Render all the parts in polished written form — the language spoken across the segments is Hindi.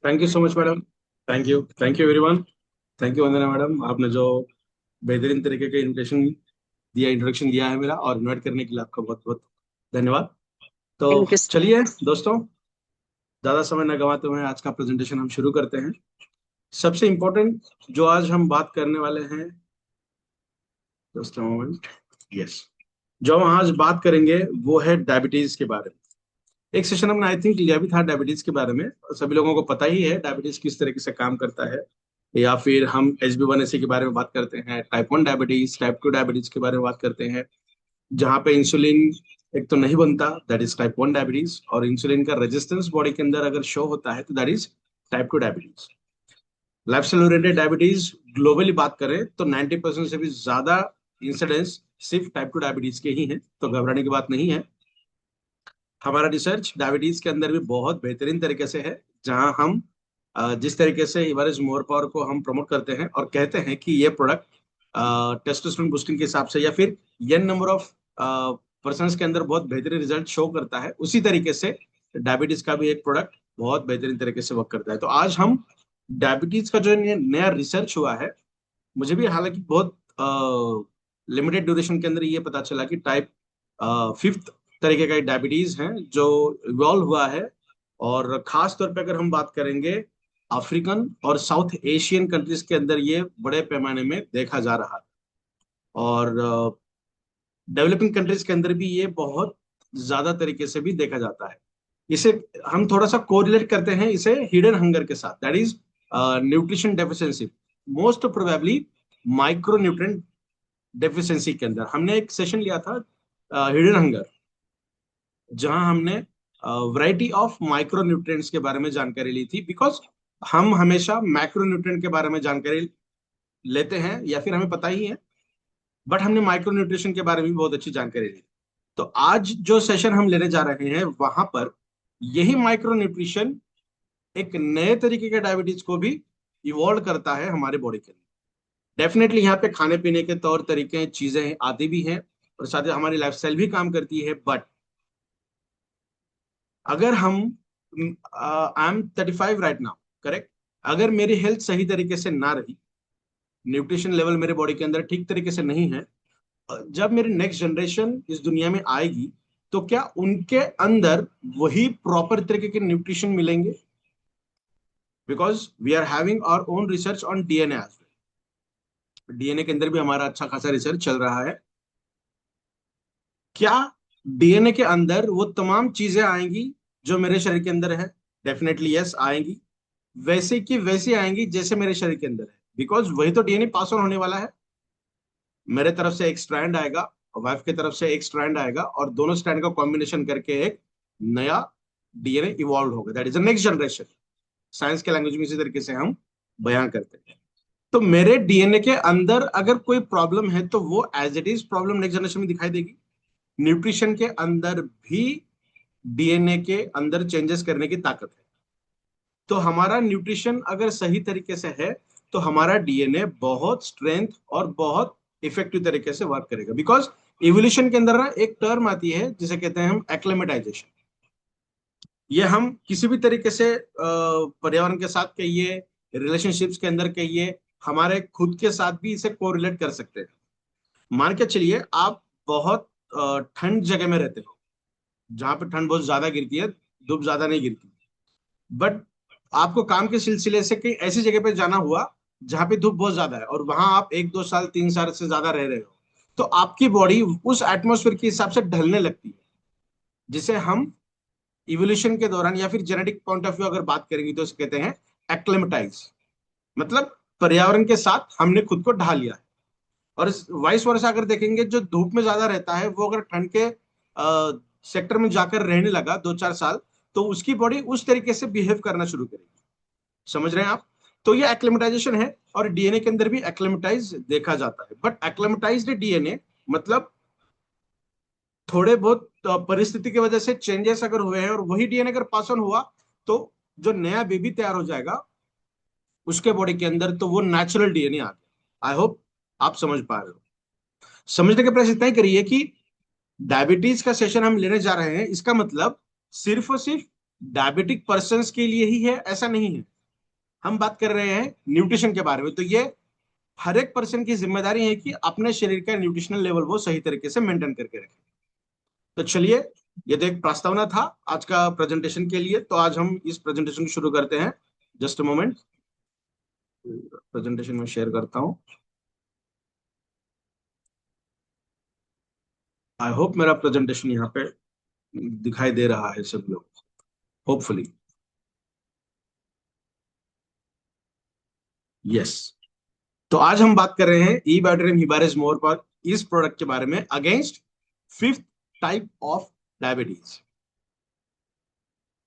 Thank you so much madam. Thank you everyone. Thank you Vandana madam, आपने जो बेहतरीन तरीके का इंट्रोडक्शन दिया है मेरा, और इन्वाइट करने के लिए आपका बहुत बहुत धन्यवाद। तो थैंक यू। चलिए दोस्तों, ज्यादा समय न गंवाते हुए आज का प्रेजेंटेशन हम शुरू करते हैं। सबसे इम्पोर्टेंट जो आज हम बात करने वाले हैं, जस्ट अ मोमेंट, यस, जो हम आज बात करेंगे वो है डायबिटीज के बारे में। एक सेशन हमने आई थिंक लिया भी था डायबिटीज के बारे में, और सभी लोगों को पता ही है डायबिटीज किस तरीके से काम करता है। या फिर हम HB1AC के बारे में बात करते हैं, टाइप 1 डायबिटीज, टाइप 2 डायबिटीज के बारे में बात करते हैं, जहाँ पे इंसुलिन एक तो नहीं बनता, दैट इज टाइप 1 डायबिटीज, और इंसुलिन का रेजिस्टेंस बॉडी के अंदर अगर शो होता है तो that is type 2 diabetes. Lifestyle oriented diabetes globally बात करें तो 90% से भी ज्यादा इंसिडेंस सिर्फ टाइप 2 डायबिटीज के ही हैं, तो घबराने की बात नहीं है। हमारा रिसर्च डायबिटीज के अंदर भी बहुत बेहतरीन तरीके से है, जहां हम जिस तरीके से इवरेज मोर पावर को हम प्रमोट करते हैं और कहते हैं कि ये प्रोडक्ट टेस्टोस्टेरोन बूस्टिंग के हिसाब से या फिर एन नंबर ऑफ पर्सन के अंदर बहुत बेहतरीन रिजल्ट शो करता है, उसी तरीके से डायबिटीज का भी एक प्रोडक्ट बहुत बेहतरीन तरीके से वर्क करता है। तो आज हम डायबिटीज का जो नया रिसर्च हुआ है, मुझे भी हालांकि बहुत लिमिटेड ड्यूरेशन के अंदर ये पता चला कि टाइप 5th तरीके का डायबिटीज है जो इवॉल्व हुआ है। और खास तौर पे अगर हम बात करेंगे अफ्रीकन और साउथ एशियन कंट्रीज के अंदर ये बड़े पैमाने में देखा जा रहा है, और डेवलपिंग कंट्रीज के अंदर भी ये बहुत ज्यादा तरीके से भी देखा जाता है। इसे हम थोड़ा सा कोरिलेट करते हैं इसे हिडन हंगर के साथ, that is nutrition deficiency, most probably micro nutrient deficiency के अंदर। हमने एक सेशन लिया था हिडन हंगर, जहां हमने वैरायटी ऑफ माइक्रो न्यूट्रिएंट्स के बारे में जानकारी ली थी, बिकॉज हम हमेशा मैक्रो न्यूट्रिएंट के बारे में जानकारी लेते हैं या फिर हमें पता ही है, बट हमने माइक्रो न्यूट्रिशन के बारे में भी बहुत अच्छी जानकारी ली। तो आज जो सेशन हम लेने जा रहे हैं वहां पर यही माइक्रो न्यूट्रिशन एक नए तरीके के डायबिटीज को भी इवॉल्व करता है हमारे बॉडी के अंदर। डेफिनेटली यहाँ पे खाने पीने के तौर तरीके चीजें आती भी हैं, और साथ ही हमारी लाइफस्टाइल भी काम करती है, बट अगर हम, I am 35 right now, correct, अगर मेरी हेल्थ सही तरीके से ना रही, न्यूट्रिशन लेवल मेरे बॉडी के अंदर ठीक तरीके से नहीं है, जब मेरी नेक्स्ट जनरेशन इस दुनिया में आएगी तो क्या उनके अंदर वही प्रॉपर तरीके के न्यूट्रिशन मिलेंगे? Because we are having our own research on DNA as well. DNA के अंदर भी हमारा अच्छा खासा रिसर्च चल रहा है। क्या DNA के अंदर वो तमाम चीजें आएंगी जो मेरे शरीर के अंदर है? डेफिनेटली यस, आएंगी। वैसे की वैसी आएंगी जैसे मेरे शरीर के अंदर है, बिकॉज वही तो DNA पास ऑन होने वाला है। मेरे तरफ से एक स्ट्रैंड आएगा और वाइफ की तरफ से एक स्ट्रैंड आएगा, और दोनों स्ट्रैंड का कॉम्बिनेशन करके एक नया DNA इवॉल्व होगा, that is the next generation. Science के लैंग्वेज में इसी तरीके से हम बयां करते हैं। तो मेरे DNA के अंदर अगर कोई प्रॉब्लम है तो वो as it is problem next generation में दिखाई देगी। न्यूट्रिशन के अंदर भी DNA के अंदर चेंजेस करने की ताकत है। तो हमारा न्यूट्रिशन अगर सही तरीके से है तो हमारा DNA बहुत स्ट्रेंथ और बहुत इफेक्टिव तरीके से वर्क करेगा, बिकॉज इवोल्यूशन के अंदर ना एक टर्म आती है जिसे कहते हैं हम एक्लेमेटाइजेशन। ये हम किसी भी तरीके से पर्यावरण के साथ कहिए, रिलेशनशिप्स के अंदर कहिए, हमारे खुद के साथ भी इसे कोरिलेट कर सकते हैं। मान के चलिए आप बहुत ठंड जगह में रहते हो, जहां पे ठंड बहुत ज्यादा गिरती है, धूप ज्यादा नहीं गिरती, बट आपको काम के सिलसिले से कहीं ऐसी जगह पे जाना हुआ जहां पे धूप बहुत ज्यादा है, और वहां आप 1 2 साल 3 साल से ज्यादा रह रहे हो, तो आपकी बॉडी उस एटमोसफेयर के हिसाब से ढलने लगती है, जिसे हम इवोल्यूशन के दौरान या फिर जेनेटिक पॉइंट ऑफ व्यू अगर बात करेंगे तो उसे कहते हैं एक्लेमेटाइज। मतलब पर्यावरण के साथ हमने खुद को ढाल लिया है। और वाइस वर्सा अगर देखेंगे, जो धूप में ज्यादा रहता है वो अगर ठंड के सेक्टर में जाकर रहने लगा 2 4 साल, तो उसकी बॉडी उस तरीके से बिहेव करना शुरू करेगी। समझ रहे हैं आप? तो ये एक्लेमेटाइजेशन है, और DNA के अंदर भी एक्लेमेटाइज देखा जाता है, बट एक्लेमेटाइज्ड DNA मतलब थोड़े बहुत परिस्थिति की वजह से चेंजेस अगर हुए हैं और वही DNA अगर पास ऑन हुआ, तो जो नया बेबी तैयार हो जाएगा उसके बॉडी के अंदर, तो वो नेचुरल DNA आ गया। आई होप आप समझ पा रहे हो। समझने का प्रयास इतना ही करिए कि डायबिटीज का सेशन हम लेने जा रहे हैं, इसका मतलब सिर्फ और सिर्फ डायबिटिक पर्सन के लिए ही है ऐसा नहीं है। हम बात कर रहे हैं न्यूट्रिशन के बारे में, तो ये हर एक पर्सन की जिम्मेदारी है कि अपने शरीर का न्यूट्रिशनल लेवल वो सही तरीके से मेंटेन करके रखे। तो चलिए, ये तो एक प्रस्तावना था आज का प्रेजेंटेशन के लिए, तो आज हम इस प्रेजेंटेशन को शुरू करते हैं। जस्ट अ मोमेंट, प्रेजेंटेशन में शेयर करता हूँ। आई होप मेरा प्रेजेंटेशन यहाँ पे दिखाई दे रहा है सब लोग, होपफुली। यस। तो आज हम बात कर रहे हैं ई बैटरियम हिबारिस मोर पर, इस प्रोडक्ट के बारे में, against fifth type of diabetes.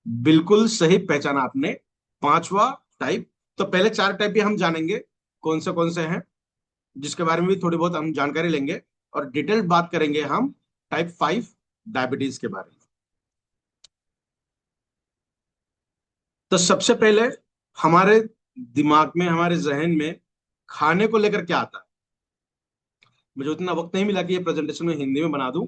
बिल्कुल सही पहचाना आपने, पांचवा टाइप। तो पहले चार टाइप भी हम जानेंगे कौन से हैं, जिसके बारे में भी थोड़ी बहुत हम जानकारी लेंगे, और डिटेल बात करेंगे हम टाइप 5 डायबिटीज के बारे में। तो सबसे पहले हमारे दिमाग में, हमारे जहन में खाने को लेकर क्या आता है। मुझे उतना वक्त नहीं मिला कि ये प्रेजेंटेशन में हिंदी में बना दूं।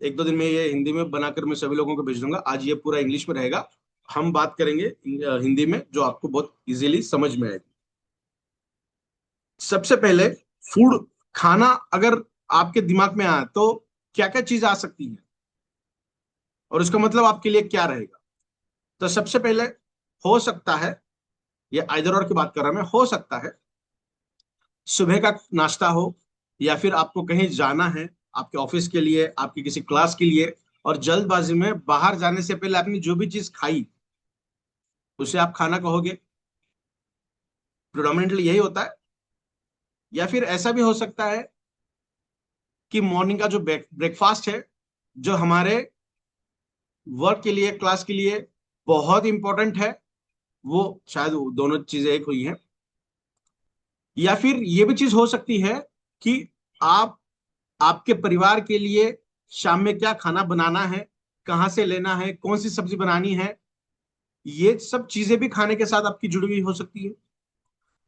एक दो दिन में ये हिंदी में बनाकर मैं सभी लोगों को भेज दूंगा। आज ये पूरा इंग्लिश में रहेगा, हम बात करेंगे हिंदी में, जो आपको बहुत इजीली समझ में आएगी। सबसे पहले फूड, खाना अगर आपके दिमाग में आए तो क्या क्या चीज आ सकती है और उसका मतलब आपके लिए क्या रहेगा। तो सबसे पहले हो सकता है, ये आइदर और की बात कर रहा मैं, हो सकता है सुबह का नाश्ता हो, या फिर आपको कहीं जाना है, आपके ऑफिस के लिए, आपकी किसी क्लास के लिए, और जल्दबाजी में बाहर जाने से पहले आपने जो भी चीज खाई उसे आप खाना कहोगे। प्रोडोमिनेटली यही होता है। या फिर ऐसा भी हो सकता है कि मॉर्निंग का जो ब्रेकफास्ट है, जो हमारे वर्क के लिए, क्लास के लिए बहुत इंपॉर्टेंट है, वो शायद वो दोनों चीजें एक हुई हैं। या फिर ये भी चीज हो सकती है कि आप आपके परिवार के लिए शाम में क्या खाना बनाना है, कहाँ से लेना है, कौन सी सब्जी बनानी है, ये सब चीजें भी खाने के साथ आपकी जुड़ी हुई हो सकती है।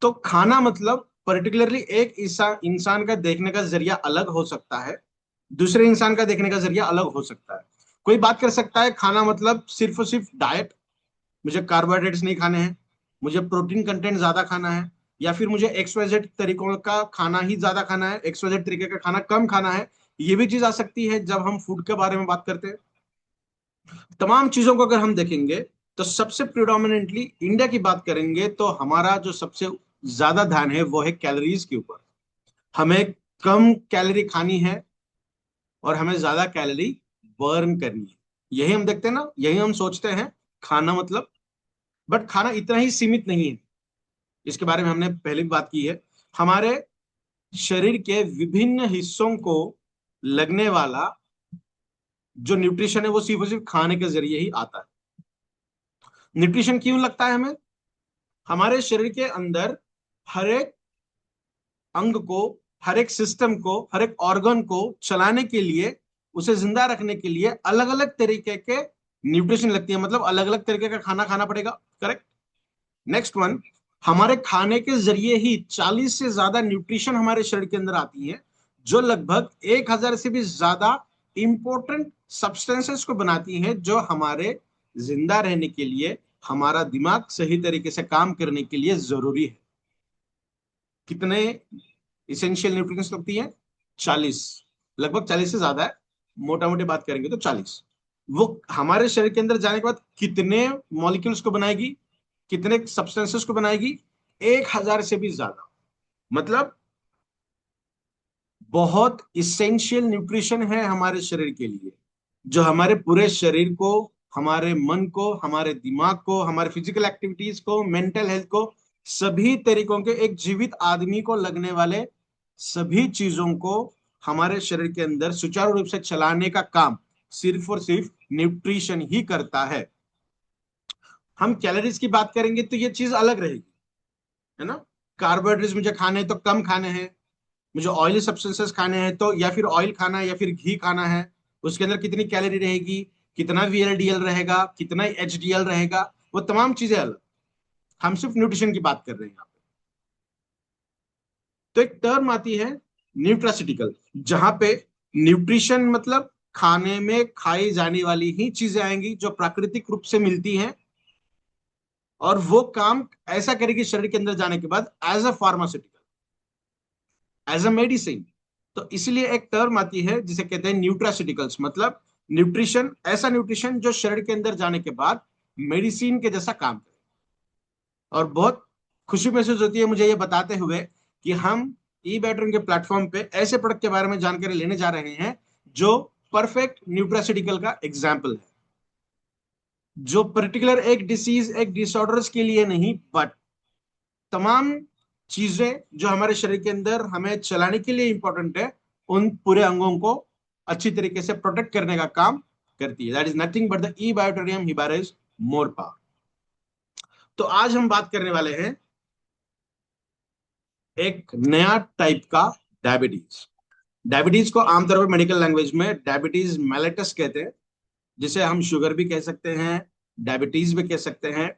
तो खाना मतलब पर्टिकुलरली एक इंसान का देखने का जरिया अलग हो सकता है, दूसरे इंसान का देखने का जरिया अलग हो सकता है। कोई बात कर सकता है खाना मतलब सिर्फ और सिर्फ डाइट, मुझे कार्बोहाइड्रेट्स नहीं खाने हैं, मुझे प्रोटीन कंटेंट ज्यादा खाना है, या फिर मुझे एक्सवाइजेड तरीकों का खाना ही ज्यादा खाना है, एक्सवाइजेड तरीके का खाना कम खाना है। ये भी चीज आ सकती है जब हम फूड के बारे में बात करते हैं। तमाम चीजों को अगर हम देखेंगे तो सबसे प्रिडोमिनेंटली इंडिया की बात करेंगे तो हमारा जो सबसे ज्यादा ध्यान है वो है कैलोरीज के ऊपर। हमें कम कैलोरी खानी है और हमें ज्यादा कैलोरी बर्न करनी है। यही हम देखते हैं ना, यही हम सोचते हैं खाना मतलब। बट खाना इतना ही सीमित नहीं है, इसके बारे में हमने पहले भी बात की है। हमारे शरीर के विभिन्न हिस्सों को लगने वाला जो न्यूट्रिशन है वो सिर्फ और सिर्फ खाने के जरिए ही आता है। न्यूट्रिशन क्यों लगता है हमें? हमारे शरीर के अंदर हर एक अंग को, हर एक सिस्टम को, हर एक ऑर्गन को चलाने के लिए, उसे जिंदा रखने के लिए अलग अलग तरीके के न्यूट्रिशन लगती है, मतलब अलग अलग तरीके का खाना खाना पड़ेगा। करेक्ट। नेक्स्ट वन, हमारे खाने के जरिए ही 40 से ज्यादा न्यूट्रिशन हमारे शरीर के अंदर आती है, जो लगभग 1000 से भी ज्यादा इंपॉर्टेंट सब्सटेंसेस को बनाती हैं, जो हमारे जिंदा रहने के लिए, हमारा दिमाग सही तरीके से काम करने के लिए जरूरी है। कितने इसेंशियल न्यूट्रिएंट्स लगती हैं? 40, लगभग 40 से ज्यादा है, मोटा मोटी बात करेंगे तो 40। वो हमारे शरीर के अंदर जाने के बाद कितने मॉलिक्यूल्स को बनाएगी, कितने सब्सटेंसेस को बनाएगी? 1000 से भी ज्यादा। मतलब बहुत इसेंशियल न्यूट्रिशन है हमारे शरीर के लिए, जो हमारे पूरे शरीर को, हमारे मन को, हमारे दिमाग को, हमारे फिजिकल एक्टिविटीज को, मेंटल हेल्थ को, सभी तरीकों के, एक जीवित आदमी को लगने वाले सभी चीजों को हमारे शरीर के अंदर सुचारू रूप से चलाने का काम सिर्फ और सिर्फ न्यूट्रिशन ही करता है। हम कैलोरीज की बात करेंगे तो ये चीज अलग रहेगी, है ना। कार्बोहाइड्रेट्स मुझे खाने हैं तो कम खाने हैं, मुझे ऑयली सब्सटेंसेस खाने हैं तो या फिर ऑयल खाना है या फिर घी खाना है, उसके अंदर कितनी कैलोरी रहेगी, कितना वीएलडीएल रहेगा, कितना एचडीएल रहेगा, वो तमाम चीजें अलग। हम सिर्फ न्यूट्रिशन की बात कर रहे हैं यहाँ पे। तो एक टर्म आती है न्यूट्रासिटिकल, जहां पे न्यूट्रिशन मतलब खाने में खाई जाने वाली ही चीजें आएंगी जो प्राकृतिक रूप से मिलती हैं, और वो काम ऐसा करेगी शरीर के अंदर जाने के बाद as a pharmaceutical, as a medicine. तो इसलिए एक टर्म आती है जिसे कहते हैं न्यूट्रास्यूटिकल्स, मतलब न्यूट्रिशन, ऐसा न्यूट्रिशन जो शरीर के अंदर जाने के बाद मेडिसिन के जैसा काम करे। और बहुत खुशी महसूस होती है मुझे ये बताते हुए कि हम ई बैटरी के प्लेटफॉर्म पे ऐसे प्रोडक्ट के बारे में जानकारी लेने जा रहे हैं जो परफेक्ट न्यूट्रास्यूटिकल का एग्जाम्पल है, जो पर्टिकुलर एक डिसीज, एक डिसऑर्डर्स के लिए नहीं, बट तमाम चीजें जो हमारे शरीर के अंदर हमें चलाने के लिए इंपॉर्टेंट है, उन पूरे अंगों को अच्छी तरीके से प्रोटेक्ट करने का काम करती है। That is nothing but the E बायोटेरियम हिबारिस मोरपा। तो आज हम बात करने वाले हैं एक नया टाइप का डायबिटीज। डायबिटीज को आमतौर पर मेडिकल लैंग्वेज में डायबिटीज मेलिटस कहते हैं, जिसे हम शुगर भी कह सकते हैं, डायबिटीज भी कह सकते हैं।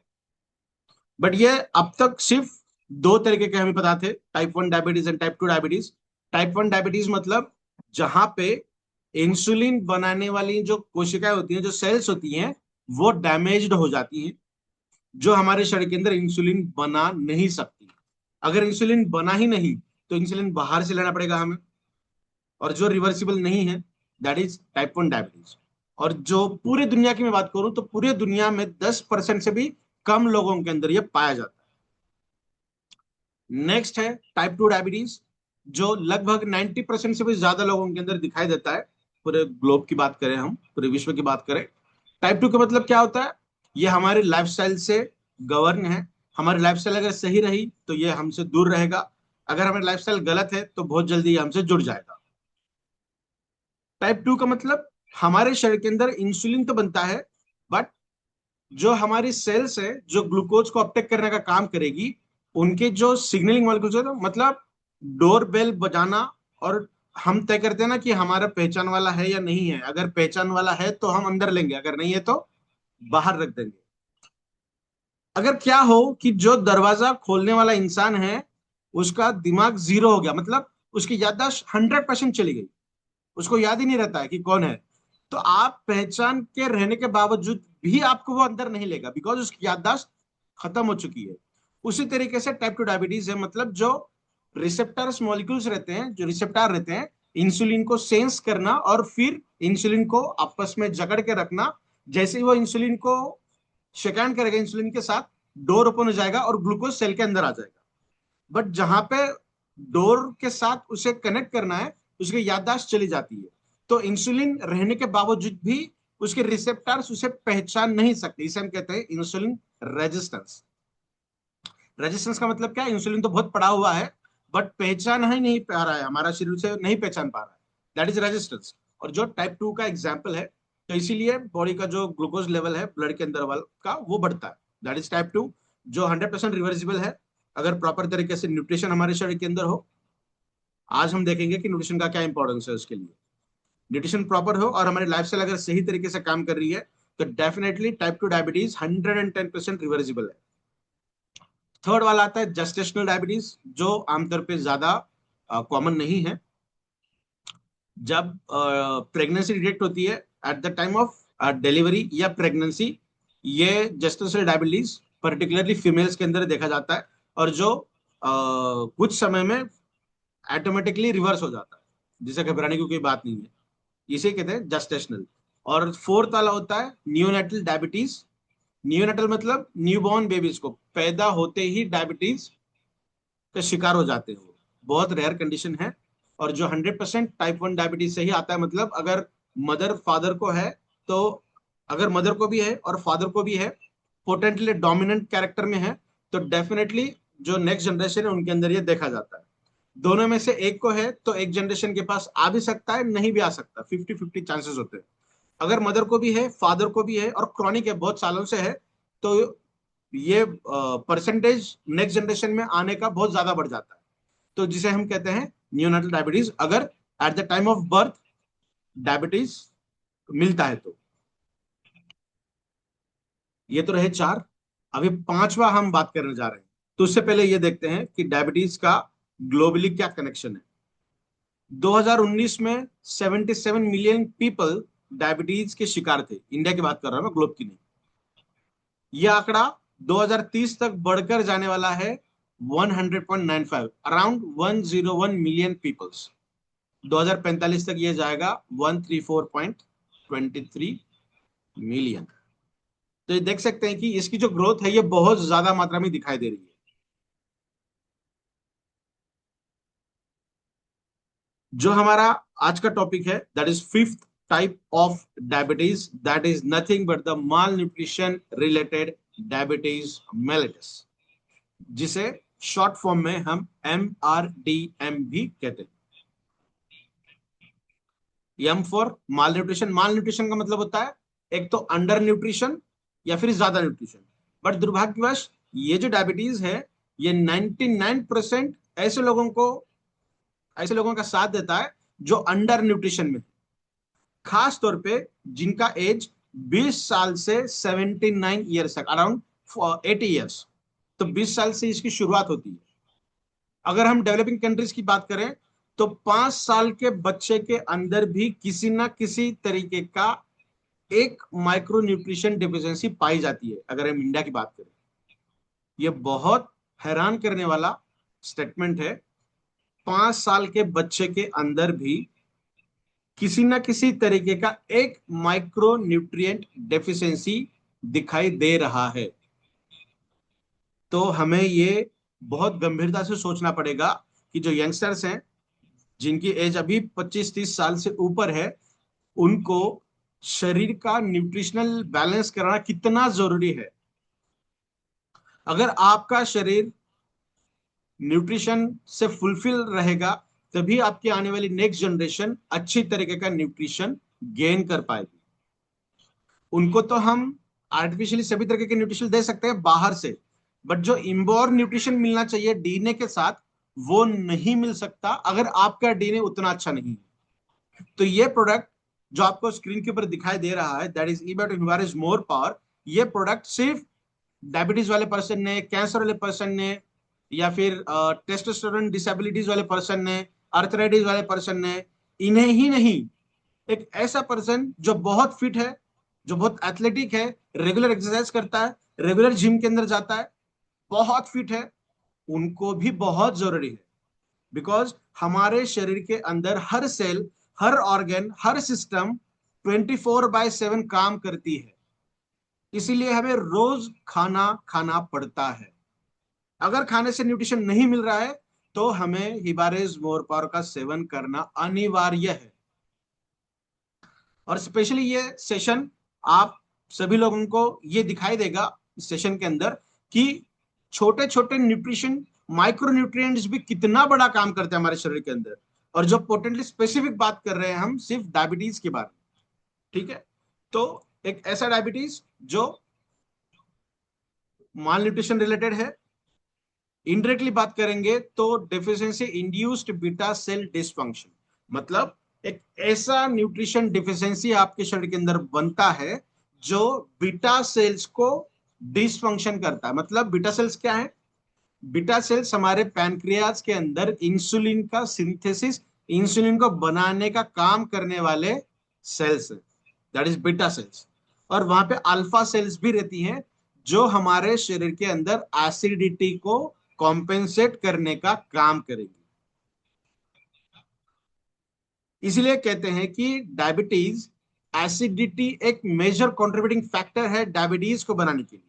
बट ये अब तक सिर्फ दो तरीके के हमें पता थे, type 1 diabetes and type 2 diabetes. Type 1 diabetes मतलब जहां पे इंसुलिन बनाने वाली जो कोशिकाएं होती हैं, जो सेल्स होती हैं, वो डैमेज्ड हो जाती हैं, जो हमारे शरीर के अंदर इंसुलिन बना नहीं सकती। अगर इंसुलिन बना ही नहीं तो इंसुलिन बाहर से लेना पड़ेगा हमें, और जो रिवर्सिबल नहीं है, दैट इज टाइप 1 डायबिटीज। और जो पूरी दुनिया की मैं बात करूं तो पूरी दुनिया में 10% से भी कम लोगों के अंदर ये पाया जाता है। नेक्स्ट है टाइप 2 डायबिटीज, जो लगभग 90% से भी ज्यादा लोगों के अंदर दिखाई देता है। पूरे ग्लोब की बात करें, हम पूरे विश्व की बात करें, टाइप 2 का मतलब क्या होता है? ये हमारे लाइफस्टाइल से गवर्न है। हमारी लाइफस्टाइल अगर सही रही तो ये हमसे दूर रहेगा, अगर हमारी लाइफस्टाइल गलत है तो बहुत जल्दी ये हमसे जुड़ जाएगा। टाइप 2 का मतलब हमारे शरीर के अंदर इंसुलिन तो बनता है, बट जो हमारी सेल्स है जो ग्लूकोज को अपटेक करने का काम करेगी, उनके जो सिग्नलिंग मॉलिक्यूल्स है, तो मतलब डोर बेल बजाना, और हम तय करते हैं ना कि हमारा पहचान वाला है या नहीं है। अगर पहचान वाला है तो हम अंदर लेंगे, अगर नहीं है तो बाहर रख देंगे। अगर क्या हो कि जो दरवाजा खोलने वाला इंसान है उसका दिमाग जीरो हो गया, मतलब उसकी याददाश्त 100% चली गई, उसको याद ही नहीं रहता है कि कौन है, तो आप पहचान के रहने के बावजूद भी आपको वो अंदर नहीं लेगा, बिकॉज उसकी याददाश्त खत्म हो चुकी है। उसी तरीके से टाइप 2 डायबिटीज है, मतलब जो रिसेप्टर्स मॉलिक्यूल्स रहते हैं, जो रिसेप्टर रहते हैं, इंसुलिन को सेंस करना और फिर इंसुलिन को आपस में जकड़ के रखना। जैसे ही वो इंसुलिन को शेकैंड करेगा, इंसुलिन के साथ डोर ओपन हो जाएगा और ग्लूकोज सेल के अंदर आ जाएगा। बट जहां पे डोर के साथ उसे कनेक्ट करना है, उसकी याददाश्त चली जाती है। तो इंसुलिन रहने के बावजूद भी उसके रिसेप्टर्स उसे पहचान नहीं सकते। इसे हम कहते हैं इंसुलिन रेजिस्टेंस। रेजिस्टेंस का मतलब क्या है? इंसुलिन तो बहुत पड़ा हुआ है, बट पहचान ही नहीं पा रहा है, हमारा शरीर से नहीं पहचान पा रहा है, दैट इज रेजिस्टेंस। और जो टाइप 2 का एग्जाम्पल है, तो इसीलिए बॉडी का जो ग्लूकोज लेवल है ब्लड के अंदर वाल का, वो बढ़ता है, दैट इज टाइप 2, जो 100% रिवर्सिबल है अगर प्रॉपर तरीके से न्यूट्रिशन हमारे शरीर के अंदर हो। आज हम देखेंगे कि न्यूट्रिशन का क्या इंपॉर्टेंस है उसके लिए। न्यूट्रिशन प्रॉपर हो और हमारी लाइफस्टाइल अगर सही तरीके से काम कर रही है, तो डेफिनेटली टाइप 2 डायबिटीज 110% रिवर्सिबल है। थर्ड वाला आता है जेस्टेशनल डायबिटीज, जो आमतौर पे ज्यादा कॉमन नहीं है। जब प्रेगनेंसी डिटेक्ट होती है at the time of delivery या प्रेगनेंसी, ये जेस्टेशनल डायबिटीज पर्टिकुलरली फीमेल्स के अंदर देखा जाता है, और जो कुछ समय में ऑटोमेटिकली रिवर्स हो जाता है, जिसे घबराने की कोई बात नहीं है। इसे कहते हैं जेस्टेशनल। और फोर्थ वाला होता है नियोनेटल डायबिटीज। नियोनेटल मतलब न्यूबॉर्न बेबीज को पैदा होते ही डायबिटीज का शिकार हो जाते हैं, वो बहुत रेयर कंडीशन है। और जो 100% टाइप 1 डायबिटीज से ही आता है, मतलब अगर मदर फादर को है, तो अगर मदर को भी है और फादर को भी है, पोटेंटली डोमिनेंट कैरेक्टर में है, तो डेफिनेटली जो नेक्स्ट जनरेशन है उनके अंदर ये देखा जाता है। दोनों में से एक को है तो एक जनरेशन के पास आ भी सकता है, नहीं भी आ सकता, 50-50 चांसेस होते हैं। अगर मदर को भी है, फादर को भी है, और क्रॉनिक है, बहुत सालों से है, तो ये परसेंटेज नेक्स्ट जनरेशन में आने का बहुत ज्यादा बढ़ जाता है। तो जिसे हम कहते हैं नियोनाटल डायबिटीज, अगर at the time of birth diabetes मिलता है तो। ये तो रहे चार। अभी पांचवा हम बात करने जा रहे हैं। तो उससे पहले ये देखते हैं कि डायबिटीज का ग्लोबली क्या कनेक्शन है। 2019 में 77 मिलियन पीपल डायबिटीज के शिकार थे। इंडिया की बात कर रहा हूं मैं, ग्लोब की नहीं। यह आंकड़ा 2030 तक बढ़कर जाने वाला है 100.95, अराउंड 101 मिलियन पीपल्स। 2045 तक यह जाएगा 134.23 मिलियन। तो ये देख सकते हैं कि इसकी जो ग्रोथ है ये बहुत ज्यादा मात्रा में दिखाई दे रही है। जो हमारा आज का टॉपिक है that is fifth type of diabetes, that is nothing but the malnutrition related diabetes mellitus, जिसे शॉर्ट फॉर्म में हम MRDM भी कहते हैं। M for malnutrition. Malnutrition का मतलब होता है एक तो अंडर न्यूट्रिशन या फिर ज्यादा न्यूट्रिशन। बट दुर्भाग्यवश ये जो डायबिटीज है ये 99% ऐसे लोगों का साथ देता है जो अंडर न्यूट्रिशन में, खास तौर पे जिनका एज 20 साल से 79 ईयर्स तक, अराउंड 80 ईयर्स। तो 20 साल से इसकी शुरुआत होती है। अगर हम डेवलपिंग कंट्रीज की बात करें तो 5 साल के बच्चे के अंदर भी किसी ना किसी तरीके का एक माइक्रो न्यूट्रिशन डिफिशियंसी पाई जाती है। अगर हम इंडिया की बात करें, यह बहुत हैरान करने वाला स्टेटमेंट है। 5 साल के बच्चे के अंदर भी किसी ना किसी तरीके का एक माइक्रो न्यूट्रिएंट डेफिशिएंसी दिखाई दे रहा है। तो हमें ये बहुत गंभीरता से सोचना पड़ेगा कि जो यंगस्टर्स हैं जिनकी एज अभी 25-30 साल से ऊपर है, उनको शरीर का न्यूट्रिशनल बैलेंस कराना कितना जरूरी है। अगर आपका शरीर न्यूट्रिशन से फुलफिल रहेगा तभी आपकी आने वाली नेक्स्ट जनरेशन अच्छी तरीके का न्यूट्रिशन गेन कर पाएगी। उनको तो हम आर्टिफिशियली सभी तरीके के न्यूट्रिशन दे सकते हैं बाहर से, बट जो इनबॉर्न न्यूट्रिशन मिलना चाहिए डीएनए के साथ वो नहीं मिल सकता अगर आपका डीएनए उतना अच्छा नहीं है। तो ये प्रोडक्ट जो आपको स्क्रीन के ऊपर दिखाई दे रहा है that is is more power, ये प्रोडक्ट सिर्फ डायबिटीज वाले पर्सन ने, कैंसर वाले पर्सन ने, या फिर टेस्टोस्टेरोन डिसेबिलिटीज वाले पर्सन ने, अर्थराइटिस वाले पर्सन ने, इन्हें ही नहीं, एक ऐसा पर्सन जो बहुत फिट है, जो बहुत एथलेटिक है, रेगुलर एक्सरसाइज करता है, रेगुलर जिम के अंदर जाता है, बहुत फिट है, उनको भी बहुत जरूरी है। बिकॉज हमारे शरीर के अंदर हर सेल, हर ऑर्गन, हर सिस्टम 24/7 काम करती है। इसीलिए हमें रोज खाना खाना पड़ता है। अगर खाने से न्यूट्रिशन नहीं मिल रहा है तो हमें हिबारेज मोर पावर का सेवन करना अनिवार्य है। और स्पेशली ये सेशन आप सभी लोगों को ये दिखाई देगा इस सेशन के अंदर कि छोटे छोटे न्यूट्रिशन, माइक्रो न्यूट्रिएंट्स भी कितना बड़ा काम करते हैं हमारे शरीर के अंदर। और जो पोटेंटली स्पेसिफिक बात कर रहे हैं हम सिर्फ डायबिटीज के बारे में, ठीक है। तो एक ऐसा डायबिटीज जो माल न्यूट्रिशन रिलेटेड है। इनडायरेक्टली बात करेंगे तो deficiency induced beta cell dysfunction, मतलब एक ऐसा न्यूट्रिशन डिफिशियंसी आपके शरीर के अंदर बनता है जो बीटा सेल्स को डिसफंक्शन करता है। मतलब बीटा सेल्स क्या है? बीटा सेल्स हमारे पैनक्रियाज के अंदर इंसुलिन का सिंथेसिस, इंसुलिन को बनाने का काम करने वाले सेल्स है, दैट इज बीटा सेल्स। और वहां पे अल्फा सेल्स भी रहती हैं जो हमारे शरीर के अंदर एसिडिटी को कॉम्पेंसेट करने का काम करेगी। इसीलिए कहते हैं कि डायबिटीज, एसिडिटी एक मेजर कंट्रीब्यूटिंग फैक्टर है डायबिटीज को बनाने के लिए।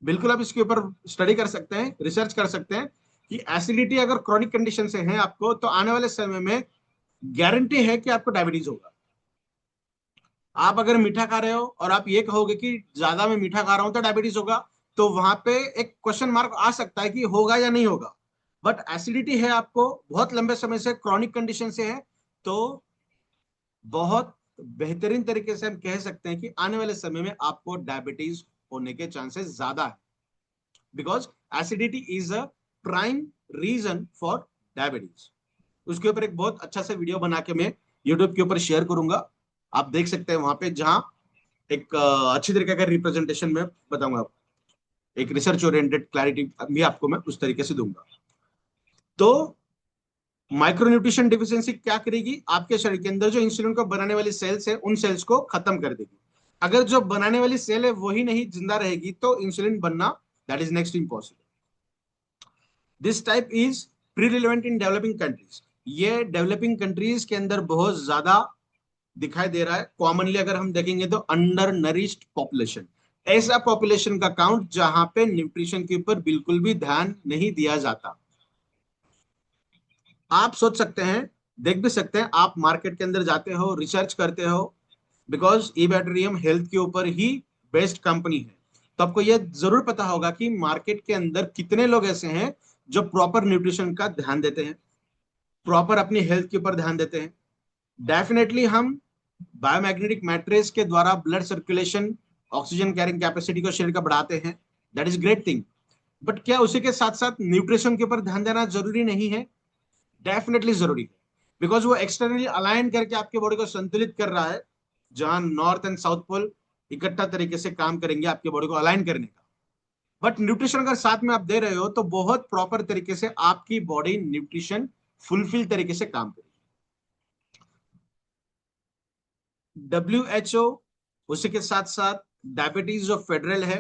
बिल्कुल आप इसके ऊपर स्टडी कर सकते हैं, रिसर्च कर सकते हैं कि एसिडिटी अगर क्रॉनिक कंडीशन से है आपको तो आने वाले समय में गारंटी है कि आपको डायबिटीज होगा। आप अगर मीठा खा रहे हो और आप ये कहोगे कि ज्यादा मैं मीठा खा रहा हूं तो डायबिटीज होगा, तो वहां पे एक क्वेश्चन मार्क आ सकता है कि होगा या नहीं होगा। बट एसिडिटी है आपको बहुत लंबे समय से, क्रॉनिक कंडीशन से है, तो बहुत बेहतरीन तरीके से हम कह सकते हैं कि आने वाले समय में आपको डायबिटीज होने के चांसेस ज्यादा है। Because acidity is a prime reason for diabetes. उसके ऊपर एक बहुत अच्छा सा वीडियो बना के मैं यूट्यूब के ऊपर शेयर करूंगा, आप देख सकते हैं वहां पे, जहां एक अच्छी तरीके का रिप्रेजेंटेशन में बताऊंगा आपको, एक रिसर्च ओरिएंटेड क्लैरिटी भी आपको मैं उस तरीके से दूंगा। तो माइक्रोन्यूट्रिशन डिफिशियंसी क्या करेगी, आपके शरीर के अंदर जो इंसुलिन को बनाने वाली सेल्स है उन सेल्स को खत्म कर देगी। अगर जो बनाने वाली सेल है वही नहीं जिंदा रहेगी तो इंसुलिन बनना that is next impossible. This type is pre relevant in developing countries. ये डेवलपिंग कंट्रीज के अंदर बहुत ज्यादा दिखाई दे रहा है। कॉमनली अगर हम देखेंगे तो अंडर नरिश्ड पॉपुलेशन, ऐसा पॉपुलेशन का काउंट जहां पे न्यूट्रिशन के ऊपर बिल्कुल भी ध्यान नहीं दिया जाता। आप सोच सकते हैं, देख भी सकते हैं, आप मार्केट के अंदर जाते हो, रिसर्च करते हो, बिकॉज इबैटरियम हेल्थ के ऊपर ही बेस्ड कंपनी है, तो आपको यह जरूर पता होगा कि मार्केट के अंदर कितने लोग ऐसे हैं जो प्रॉपर न्यूट्रिशन का ध्यान देते हैं, प्रॉपर अपनी हेल्थ के ऊपर ध्यान देते हैं। डेफिनेटली हम बायोमैग्नेटिक मैट्रिक्स के द्वारा blood circulation, oxygen carrying capacity को शरीर का बढ़ाते हैं, that is great thing. But क्या उसी के साथ साथ न्यूट्रिशन के ऊपर ध्यान देना जरूरी नहीं है? डेफिनेटली जरूरी है, बिकॉज वो एक्सटर्नली अलाइन करके आपके बॉडी को संतुलित कर रहा है, जहां नॉर्थ एंड साउथ पोल इकट्ठा तरीके से काम करेंगे आपके बॉडी को अलाइन करने का। बट न्यूट्रिशन अगर साथ में आप दे रहे हो तो बहुत प्रॉपर तरीके से आपकी बॉडी न्यूट्रिशन फुलफिल तरीके से काम करेगी। WHO, उसी के साथ साथ डायबिटीज जो फेडरल है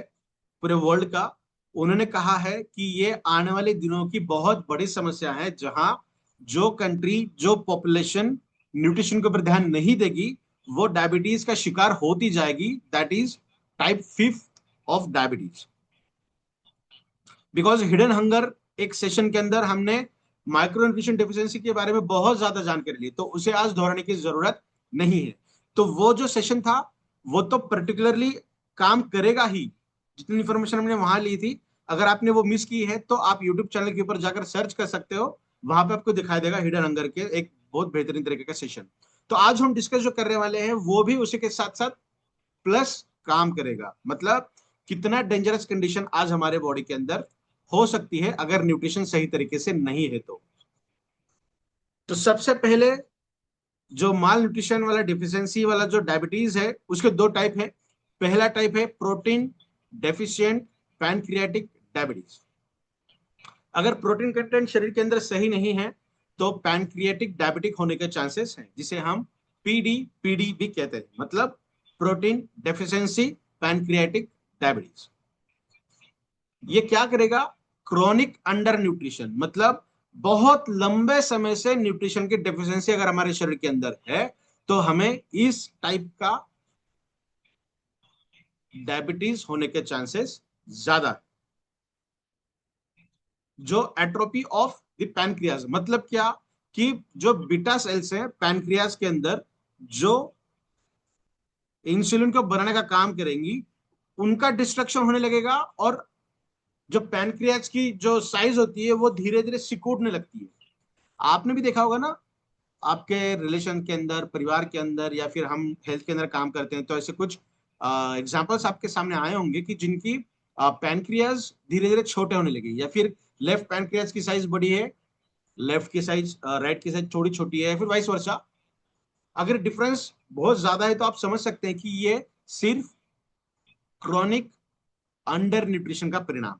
पूरे वर्ल्ड का, उन्होंने कहा है कि ये आने वाले दिनों की बहुत बड़ी समस्या है, जहां जो कंट्री, जो पॉपुलेशन न्यूट्रिशन के ऊपर ध्यान नहीं देगी वो डायबिटीज का शिकार होती जाएगी, that is type 5 of diabetes. Because hidden hunger एक सेशन के अंदर हमने माइक्रो न्यूट्रिशन डेफिशिएंसी के बारे में बहुत ज्यादा जानकारी ली, तो उसे आज दोहराने की जरूरत नहीं है। तो वो जो सेशन था वो तो पर्टिकुलरली काम करेगा ही, जितनी इंफॉर्मेशन हमने वहां ली थी। अगर आपने वो मिस की है तो आप यूट्यूब चैनल के ऊपर जाकर सर्च कर सकते हो, वहां पे आपको दिखाई देगा हिडन हंगर के एक बहुत बेहतरीन तरीके का सेशन। तो आज हम डिस्कस जो करने वाले हैं वो भी उसी के साथ साथ प्लस काम करेगा, मतलब कितना डेंजरस कंडीशन आज हमारे बॉडी के अंदर हो सकती है अगर न्यूट्रिशन सही तरीके से नहीं है तो सबसे पहले जो माल न्यूट्रिशन वाला डिफिशियंसी वाला जो डायबिटीज है उसके दो टाइप है। पहला टाइप है प्रोटीन डेफिशिएंट पैनक्रियाटिक डायबिटीज। अगर प्रोटीन कंटेंट शरीर के अंदर सही नहीं है तो पैनक्रियाटिक डायबिटिक होने के चांसेस हैं, जिसे हम पीडी भी कहते हैं, मतलब प्रोटीन डेफिशिएंसी पैनक्रियाटिक डायबिटीज। ये क्या करेगा? क्रोनिक अंडर न्यूट्रिशन, मतलब बहुत लंबे समय से न्यूट्रिशन की डेफिशिएंसी अगर हमारे शरीर के अंदर है तो हमें इस टाइप का डायबिटीज होने के चांसेस ज्यादा है। जो एट्रोपी ऑफ द पैनक्रियाज, मतलब क्या कि जो बीटा सेल्स हैं पैनक्रियाज के अंदर जो इंसुलिन को बनाने का काम करेंगी, उनका डिस्ट्रक्शन होने लगेगा और जो पैनक्रियाज की जो साइज होती है वो धीरे धीरे सिकुड़ने लगती है। आपने भी देखा होगा ना, आपके रिलेशन के अंदर, परिवार के अंदर, या फिर हम हेल्थ के अंदर काम करते हैं तो ऐसे कुछ एग्जांपल्स आपके सामने आए होंगे कि जिनकी पैनक्रियाज धीरे धीरे छोटे होने लगे, या फिर लेफ्ट पैनक्रियाज की साइज बड़ी है, लेफ्ट की साइज, राइट की साइज थोड़ी छोटी है, फिर वाइस वर्सा। अगर डिफरेंस बहुत ज्यादा है तो आप समझ सकते हैं कि ये सिर्फ क्रोनिक अंडर न्यूट्रिशन का परिणाम।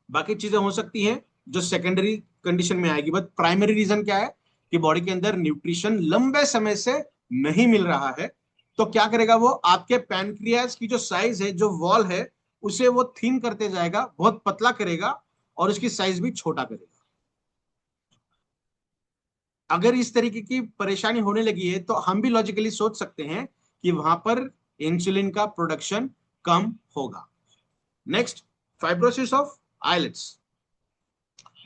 बाकी चीजें हो सकती हैं जो सेकेंडरी कंडीशन में आएगी, बट प्राइमरी रीजन क्या है कि बॉडी के अंदर न्यूट्रिशन लंबे समय से नहीं मिल रहा है। तो क्या करेगा वो? आपके पैनक्रियाज की जो साइज है, जो वॉल है, उसे वो थिन करते जाएगा, बहुत पतला करेगा और उसकी साइज भी छोटा करेगा। अगर इस तरीके की परेशानी होने लगी है तो हम भी लॉजिकली सोच सकते हैं कि वहां पर इंसुलिन का प्रोडक्शन कम होगा। Next, fibrosis of islets,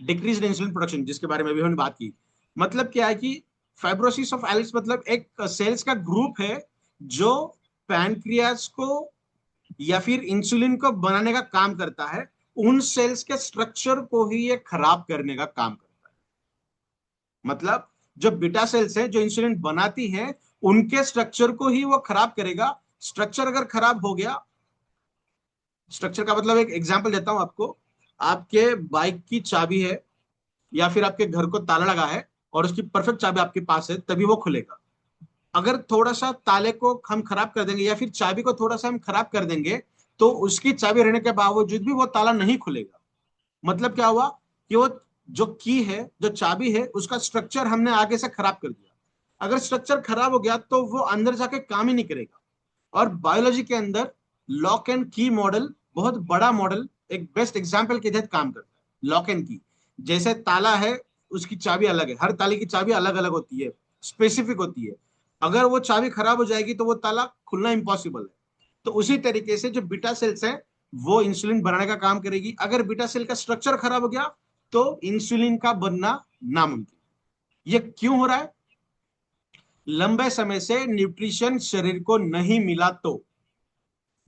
decrease insulin production, जिसके बारे में भी हमने बात की। मतलब क्या है कि फाइब्रोसिस ऑफ आइलेट्स मतलब एक सेल्स का ग्रुप है जो पैनक्रियाज को या फिर इंसुलिन को बनाने का काम करता है। उन सेल्स के स्ट्रक्चर को ही ये खराब करने का काम करता है। मतलब जो बीटा सेल्स हैं जो इंसुलिन बनाती हैं, उनके स्ट्रक्चर को ही वो खराब करेगा। स्ट्रक्चर अगर खराब हो गया, स्ट्रक्चर का मतलब एक एग्जांपल देता हूं आपको। आपके बाइक की चाबी है या फिर आपके घर को ताला लगा है और उसकी परफेक्ट चाबी आपके पास है, तभी वो खुलेगा। अगर थोड़ा सा ताले को हम खराब कर देंगे या फिर चाबी को थोड़ा सा हम खराब कर देंगे तो उसकी चाबी रहने के बावजूद भी वो ताला नहीं खुलेगा। मतलब क्या हुआ कि वो जो की है, जो चाबी है, उसका स्ट्रक्चर हमने आगे से खराब कर दिया। अगर स्ट्रक्चर खराब हो गया तो वो अंदर जाके काम ही नहीं करेगा। और बायोलॉजी के अंदर लॉक एंड की मॉडल बहुत बड़ा मॉडल, एक बेस्ट एग्जाम्पल के तहत काम करता है। लॉक एंड की, जैसे ताला है, उसकी चाबी अलग है, हर ताले की चाबी अलग अलग होती है, स्पेसिफिक होती है। अगर वो चाबी खराब हो जाएगी तो वो ताला खुलना इम्पॉसिबल है। तो उसी तरीके से जो बीटा सेल्स है वो इंसुलिन बनाने का काम करेगी। अगर बीटा सेल का स्ट्रक्चर खराब हो गया तो इंसुलिन का बनना नामुमकिन। ये क्यों हो रहा है? लंबे समय से न्यूट्रिशन शरीर को नहीं मिला तो।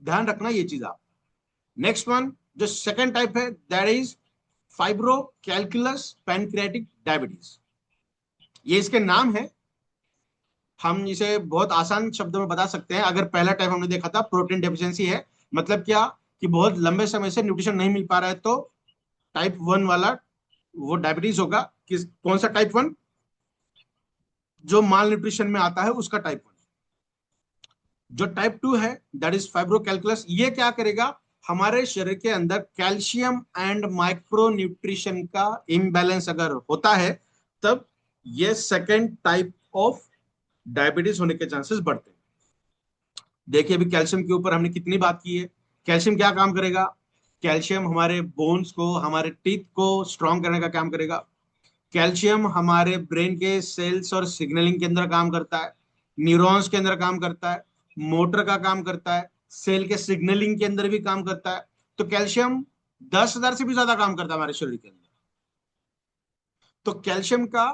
ध्यान रखना ये चीज आप। नेक्स्ट वन, जो सेकंड टाइप है, that is fibro calculus pancreatic diabetes. ये इसके नाम है। हम इसे बहुत आसान शब्दों में बता सकते हैं। अगर पहला टाइप हमने देखा था प्रोटीन डेफिशिएंसी है, मतलब क्या कि बहुत लंबे समय से न्यूट्रिशन नहीं मिल पा रहा है, तो टाइप 1 वाला वो डायबिटीज होगा। किस कौन सा टाइप 1? जो माल न्यूट्रिशन में आता है उसका टाइप 1। जो टाइप 2 है दैट इज फाइब्रो कैलकुलस। ये क्या करेगा? हमारे शरीर के अंदर कैल्शियम एंड माइक्रो न्यूट्रिशन का इम्बैलेंस अगर होता है, तब ये सेकेंड टाइप ऑफ डायबिटीज होने के चांसेस बढ़ते हैं। देखिए अभी कैल्शियम के ऊपर हमने कितनी बात की है। कैल्शियम क्या काम करेगा? कैल्शियम हमारे बोन्स को, हमारे टीथ को स्ट्रॉन्ग करने का काम करेगा। कैल्शियम हमारे ब्रेन के सेल्स और सिग्नलिंग के अंदर काम करता है, न्यूरॉन्स के अंदर काम करता है, मोटर का काम करता है, सेल के सिग्नलिंग के अंदर भी काम करता है। तो कैल्शियम 10,000 से भी ज्यादा काम करता है हमारे शरीर के अंदर। तो कैल्शियम का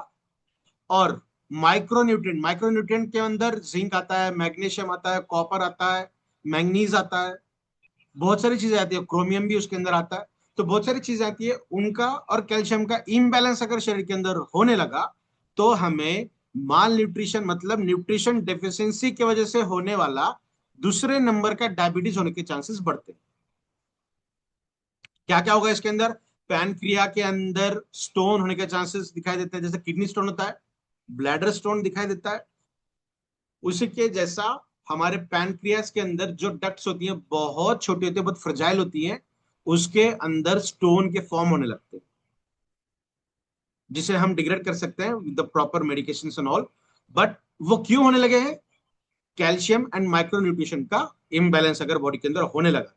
और माइक्रोन्यूट्रिएंट के अंदर जिंक आता है, मैग्नीशियम आता है, कॉपर आता है, मैंगनीज आता है, बहुत सारी चीजें आती है, क्रोमियम भी उसके अंदर आता है। तो बहुत सारी चीजें आती है, उनका और कैल्शियम का इम्बैलेंस अगर शरीर के अंदर होने लगा तो हमें माल न्यूट्रिशन, मतलब न्यूट्रिशन डेफिशिएंसी की वजह से होने वाला दूसरे नंबर का डायबिटीज होने के चांसेस बढ़ते हैं। क्या क्या होगा इसके अंदर? पैनक्रिया के अंदर स्टोन होने के चांसेस दिखाई देते हैं, जैसे किडनी स्टोन होता है, ब्लैडर स्टोन दिखाई देता है। उसी के जैसा हमारे पैनक्रियास के अंदर जो डक्ट्स होती हैं बहुत छोटी होती है, बहुत फ्रजाइल होती हैं, उसके अंदर स्टोन के फॉर्म होने लगते हैं, जिसे हम डिग्रेड कर सकते हैं with the proper medication and all. But वो क्यों होने लगे हैं? कैल्शियम एंड माइक्रोन्यूट्रिशन का इम्बैलेंस अगर बॉडी के अंदर होने लगा।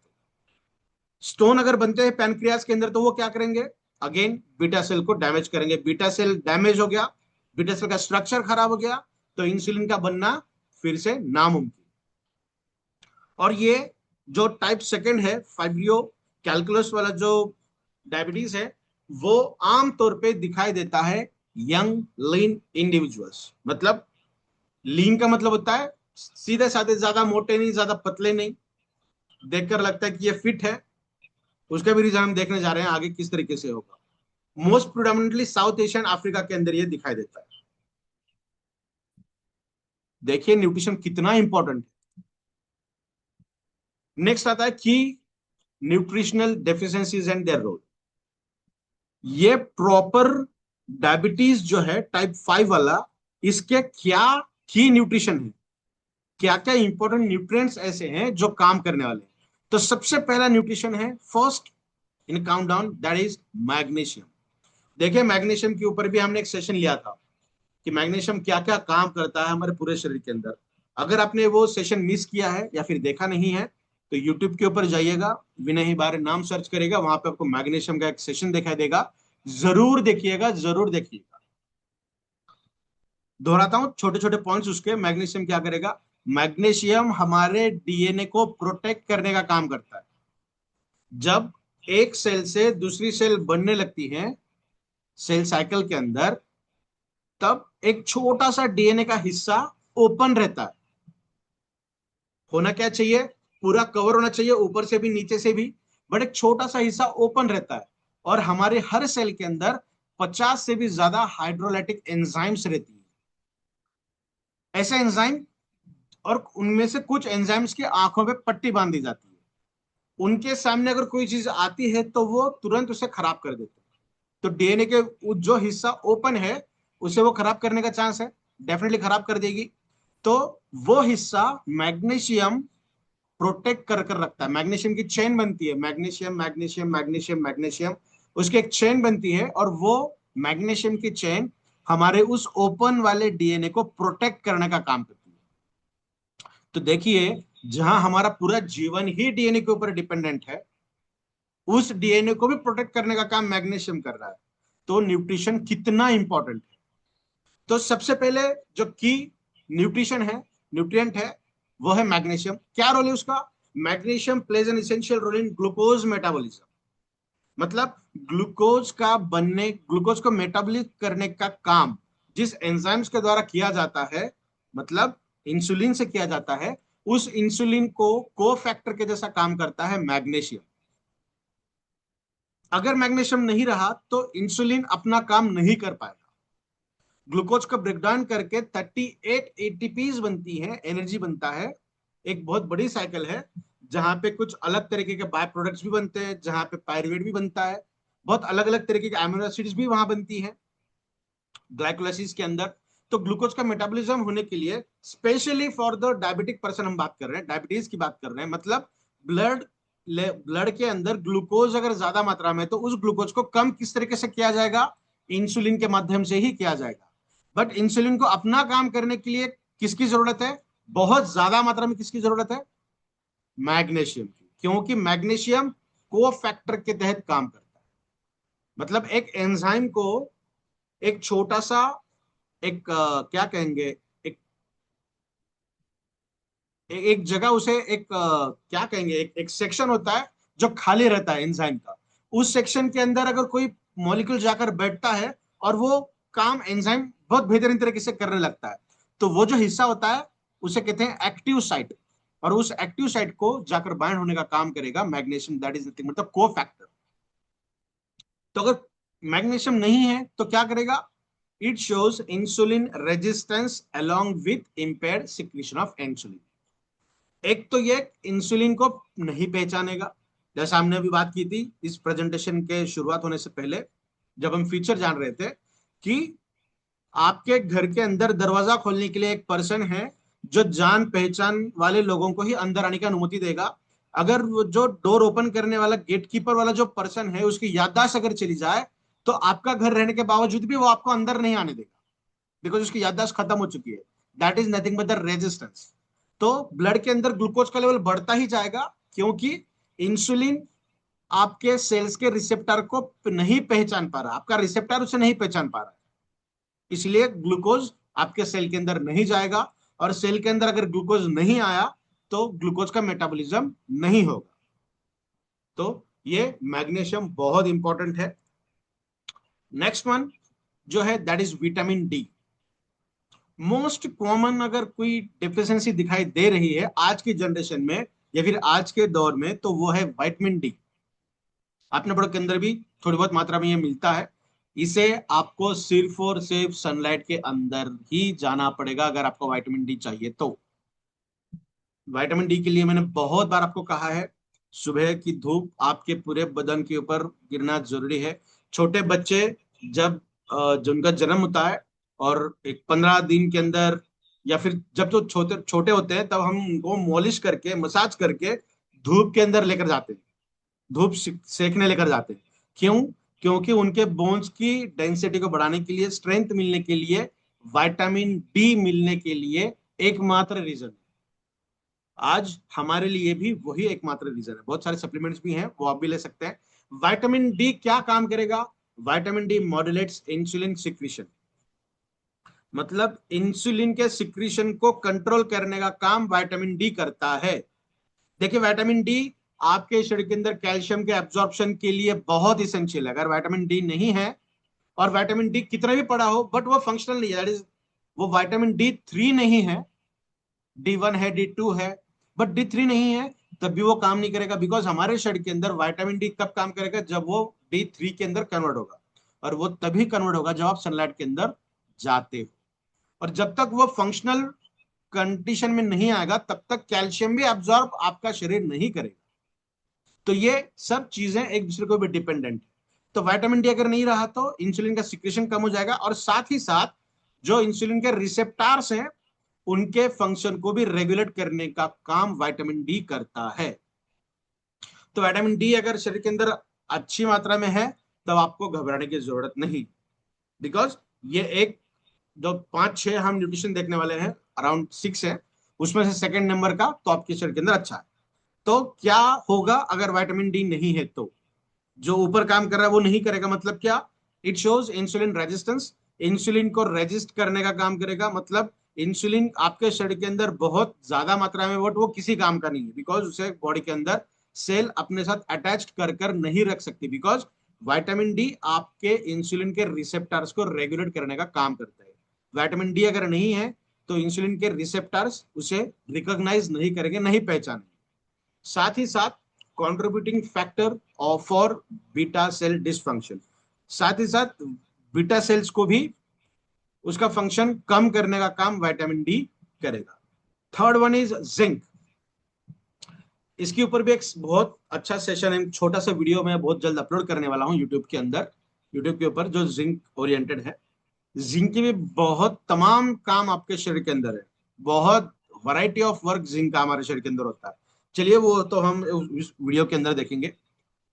स्टोन अगर बनते हैं पैनक्रियास के अंदर तो वो क्या करेंगे? अगेन बीटा सेल को डैमेज करेंगे। बीटा सेल डैमेज हो गया, बीटा सेल का स्ट्रक्चर खराब हो गया, तो इंसुलिन का बनना फिर से नामुमकिन। और ये जो टाइप सेकंड है, फाइब्रियो कैलकुलस वाला जो डायबिटीज है, वो आमतौर पे दिखाई देता है यंग लीन इंडिविजुअल्स। मतलब लीन का मतलब होता है सीधे साधे, ज्यादा मोटे नहीं, ज्यादा पतले नहीं, देखकर लगता है कि ये फिट है। उसका भी रीजन हम देखने जा रहे हैं आगे किस तरीके से होगा। मोस्ट प्रोडामिनेटली साउथ एशियन, अफ्रीका के अंदर ये दिखाई देता है। देखिए न्यूट्रिशन कितना इंपॉर्टेंट है। नेक्स्ट आता है की nutritional deficiencies and their role. ये प्रॉपर डायबिटीज जो है टाइप 5 वाला, इसके क्या की न्यूट्रिशन है, क्या क्या इंपॉर्टेंट न्यूट्रिएंट्स ऐसे हैं जो काम करने वाले हैं। तो सबसे पहला न्यूट्रिशन है, first in countdown, that is magnesium. देखिए मैग्नीशियम के ऊपर भी हमने एक सेशन लिया था कि मैग्नीशियम क्या क्या काम करता है हमारे पूरे शरीर के अंदर। अगर आपने वो सेशन मिस किया है या फिर देखा नहीं है तो यूट्यूब के ऊपर जाइएगा, विनय हिबारे नाम सर्च करेगा, वहां पे आपको मैग्नीशियम का एक सेशन दिखाई देगा। जरूर देखिएगा, जरूर देखिएगा। दोहराता हूं छोटे छोटे पॉइंट्स उसके। मैग्नीशियम क्या करेगा? मैग्नीशियम हमारे डीएनए को प्रोटेक्ट करने का काम करता है। जब एक सेल से दूसरी सेल बनने लगती है सेल साइकिल के अंदर, तब एक छोटा सा डीएनए का हिस्सा ओपन रहता है। होना क्या चाहिए? पूरा कवर होना चाहिए, ऊपर से भी नीचे से भी, बट एक छोटा सा हिस्सा ओपन रहता है। और हमारे हर सेल के अंदर 50 से भी ज्यादा हाइड्रोलाइटिक एंजाइम्स रहती है। ऐसे एंजाइम, और उनमें से कुछ एंजाइम्स की आंखों पे पट्टी बांध दी जाती है। उनके सामने अगर कोई चीज आती है तो वो तुरंत उसे खराब कर देते हैं। तो डीएनए के जो हिस्सा ओपन है उसे वो खराब करने का चांस है, डेफिनेटली खराब कर देगी। तो वो हिस्सा मैग्नीशियम प्रोटेक्ट कर कर रखता है। मैग्नीशियम की चेन बनती है, मैग्नीशियम मैग्नीशियम मैग्नीशियम मैग्नीशियम, उसकी एक चेन बनती है और वो मैग्नीशियम की चेन हमारे उस ओपन वाले डीएनए को प्रोटेक्ट करने का काम करती है। तो देखिए, जहां हमारा पूरा जीवन ही डीएनए के ऊपर डिपेंडेंट है, उस डीएनए को भी प्रोटेक्ट करने का काम मैग्नीशियम कर रहा है। तो न्यूट्रिशन कितना इंपॉर्टेंट है। तो सबसे पहले जो की न्यूट्रिशन है, न्यूट्रिएंट है, वो है मैग्नीशियम। क्या रोल है उसका? Magnesium plays an essential role in glucose metabolism. मतलब ग्लूकोज को मेटाबॉलिक करने का काम जिस एंजाइम्स के द्वारा किया जाता है, मतलब इंसुलिन से किया जाता है, उस इंसुलिन को को फैक्टर के जैसा काम करता है मैग्नीशियम। अगर मैग्नीशियम नहीं रहा तो इंसुलिन अपना काम नहीं कर पाएगा। ग्लूकोज को ब्रेकडाउन करके 38 एटीपीज बनती है, एनर्जी बनता है। एक बहुत बड़ी साइकिल है जहां पे कुछ अलग तरीके के बाय प्रोडक्ट्स भी बनते हैं, जहां पे पायरुवेट भी बनता है, बहुत अलग अलग तरीके के अमीनो एसिड्स भी वहां बनती है ग्लाइकोलाइसिस के अंदर। तो ग्लूकोज का मेटाबॉलिज्म होने के लिए, specially for the diabetic person हम बात कर रहे हैं, डायबिटीज की बात कर रहे हैं, मतलब ब्लड ब्लड के अंदर ग्लूकोज अगर ज्यादा मात्रा में है, तो उस ग्लूकोज को कम किस तरीके से किया जाएगा? इंसुलिन के माध्यम से ही किया जाएगा। बट इंसुलिन को अपना काम करने के लिए किसकी जरूरत है? बहुत ज्यादा मात्रा में किसकी जरूरत है? मैग्नीशियम की, क्योंकि मैग्नीशियम को फैक्टर के तहत काम करता है। मतलब एक एंजाइम को एक छोटा सा एक क्या कहेंगे, एक एक जगह उसे एक क्या कहेंगे, एक सेक्शन होता है जो खाली रहता है एंजाइम का। उस सेक्शन के अंदर अगर कोई मॉलिक्यूल जाकर बैठता है और वो काम एंजाइम बहुत बेहतरीन तरीके से करने लगता है, तो वो जो हिस्सा होता है उसे कहते हैं एक्टिव साइट। और उस एक्टिव साइट को जाकर बाइंड होने का काम करेगा मैग्नीशियम, दैट इज नथिंग मतलब को फैक्टर। तो अगर मैग्नीशियम नहीं है तो क्या करेगा? It shows insulin resistance along with impaired secretion of insulin. एक तो ये इंसुलिन को नहीं पहचानेगा, जैसा हमने अभी बात की थी इस प्रेजेंटेशन के शुरुआत होने से पहले, जब हम फीचर जान रहे थे कि आपके घर के अंदर दरवाजा खोलने के लिए एक पर्सन है जो जान पहचान वाले लोगों को ही अंदर आने की अनुमति देगा। अगर वो जो डोर ओपन करने वाला गेट कीपर वाला जो पर्सन है उसकी याददाश्त अगर चली जाए, तो आपका घर रहने के बावजूद भी वो आपको अंदर नहीं आने देगा, बिकॉज उसकी याददाश्त खत्म हो चुकी है। That is nothing but the resistance. तो ब्लड के अंदर ग्लूकोज का लेवल बढ़ता ही जाएगा, क्योंकि इंसुलिन आपके सेल्स के रिसेप्टर को नहीं पहचान पा रहा, आपका रिसेप्टर उसे नहीं पहचान पा रहा, इसलिए ग्लूकोज आपके सेल के अंदर नहीं जाएगा। और सेल के अंदर अगर ग्लूकोज नहीं आया तो ग्लूकोज का मेटाबॉलिज्म नहीं होगा। तो ये मैग्नीशियम बहुत इंपॉर्टेंट है। नेक्स्ट वन जो है that is vitamin D. Most common अगर कोई डिफिशियंसी दिखाई दे रही है आज की जनरेशन में या फिर आज के दौर में, तो वो है विटामिन डी। अपने प्रोडक्ट के अंदर भी थोड़ी बहुत मात्रा में ये मिलता है। इसे आपको सिर्फ और सिर्फ सनलाइट के अंदर ही जाना पड़ेगा अगर आपको विटामिन डी चाहिए तो। विटामिन डी के लिए मैंने बहुत बार आपको कहा है, सुबह की धूप आपके पूरे बदन के ऊपर गिरना जरूरी है। छोटे बच्चे जब जिनका जन्म होता है और एक 15 दिन के अंदर, या फिर जब तो छोटे छोटे होते हैं, तब हम उनको मॉलिश करके मसाज करके धूप के अंदर लेकर जाते हैं, धूप सेकने लेकर जाते हैं। क्यों? क्योंकि उनके बोन्स की डेंसिटी को बढ़ाने के लिए, स्ट्रेंथ मिलने के लिए, विटामिन डी मिलने के लिए एकमात्र रीजन। आज हमारे लिए भी वही एकमात्र रीजन है। बहुत सारे सप्लीमेंट्स भी हैं, वो आप भी ले सकते हैं। विटामिन डी क्या काम करेगा? विटामिन डी मॉड्यूलेट्स इंसुलिन सिक्रीशन, मतलब इंसुलिन के सिक्रीशन को कंट्रोल करने का काम विटामिन डी करता है। देखिए, विटामिन डी आपके शरीर के अंदर कैल्शियम के एब्जॉर्प्शन के लिए बहुत इसेंशियल है। अगर विटामिन डी नहीं है, और विटामिन डी कितना भी पड़ा हो बट वो फंक्शनल नहीं है, दैट इज वो विटामिन डी थ्री नहीं है, डी वन है, डी टू है, बट डी थ्री नहीं है, तब भी वो काम नहीं करेगा। बिकॉज हमारे शरीर के अंदर विटामिन डी कब काम करेगा? जब वो डी थ्री के अंदर कन्वर्ट होगा, और वो तभी कन्वर्ट होगा जब आप सनलाइट के अंदर जाते हो। और जब तक वो फंक्शनल कंडीशन में नहीं आएगा, तब तक कैल्शियम भी एब्जॉर्ब आपका शरीर नहीं करेगा। तो ये सब चीजें एक दूसरे को भी डिपेंडेंट है। तो विटामिन डी अगर नहीं रहा तो इंसुलिन का सिक्रेशन कम हो जाएगा, और साथ ही साथ जो इंसुलिन के रिसेप्टार्स हैं उनके फंक्शन को भी रेगुलेट करने का काम विटामिन डी करता है। तो विटामिन डी अगर शरीर के अंदर अच्छी मात्रा में है, तब आपको घबराने की जरूरत नहीं। बिकॉज ये एक जो 5-6 हम न्यूट्रिशन देखने वाले हैं, अराउंड 6 है, उसमें से सेकंड नंबर का तो आपके शरीर के अंदर अच्छा है। तो क्या होगा अगर विटामिन डी नहीं है? तो जो ऊपर काम कर रहा है वो नहीं करेगा, मतलब क्या? It shows insulin resistance, insulin को रेजिस्ट करने का काम करेगा। मतलब इंसुलिन आपके शरीर के अंदर बहुत ज्यादा मात्रा में, बट वो किसी काम का नहीं है, बिकॉज उसे बॉडी के अंदर सेल अपने साथ अटैच कर कर नहीं रख सकती, बिकॉज विटामिन डी आपके इंसुलिन के रिसेप्टर्स को रेगुलेट करने का काम करता है। विटामिन डी अगर नहीं है तो इंसुलिन के रिसेप्टर्स उसे रिकॉग्नाइज नहीं करेंगे, नहीं पहचानेंगे। साथ ही साथ contributing factor for beta cell dysfunction, साथ ही साथ बीटा सेल्स को भी उसका फंक्शन कम करने का काम विटामिन डी करेगा। Third one is zinc. इसके ऊपर भी एक बहुत अच्छा सेशन है, छोटा सा वीडियो मैं बहुत जल्द अपलोड करने वाला हूं यूट्यूब के अंदर, यूट्यूब के ऊपर, जो जिंक ओरिएंटेड है। जिंक की भी बहुत तमाम काम आपके शरीर के अंदर है, बहुत वैरायटी ऑफ वर्क जिंक का हमारे शरीर के अंदर होता है। चलिए वो तो हम इस वीडियो के अंदर देखेंगे।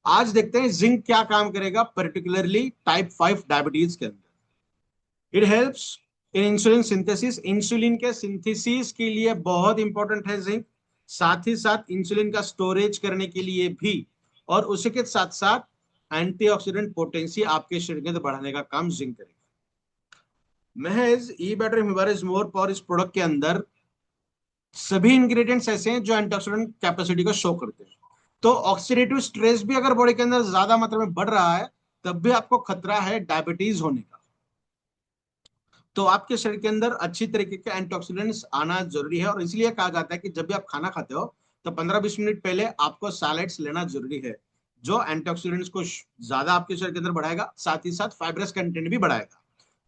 आज देखते हैं जिंक क्या काम करेगा, पर्टिकुलरली टाइप 5 डायबिटीज के अंदर। It helps in insulin synthesis, insulin के सिंथेसिस के लिए बहुत इंपॉर्टेंट है जिंक। साथ ही साथ इंसुलिन का स्टोरेज करने के लिए भी, और उसी के साथ साथ एंटीऑक्सीडेंट पोटेंसी आपके शरीर के अंदर बढ़ाने का काम जिंक करेगा। महज ई बैटरी हिमालयस मोर पावर इस प्रोडक्ट के अंदर सभी इंग्रेडिएंट्स ऐसे हैं जो एंटीऑक्सीडेंट कैपेसिटी को शो करते हैं। तो ऑक्सीडेटिव स्ट्रेस भी अगर बॉडी के अंदर ज्यादा मात्रा में बढ़ रहा है, तब भी आपको खतरा है डायबिटीज होने का। तो आपके शरीर के अंदर अच्छी तरीके के एंटीऑक्सीडेंट्स आना जरूरी है, और इसलिए कहा जाता है कि जब भी आप खाना खाते हो तो 15-20 मिनट पहले आपको सैलेड्स लेना जरूरी है, जो एंटीऑक्सीडेंट्स को ज्यादा आपके शरीर के अंदर बढ़ाएगा, साथ ही साथ फाइब्रस कंटेंट भी बढ़ाएगा।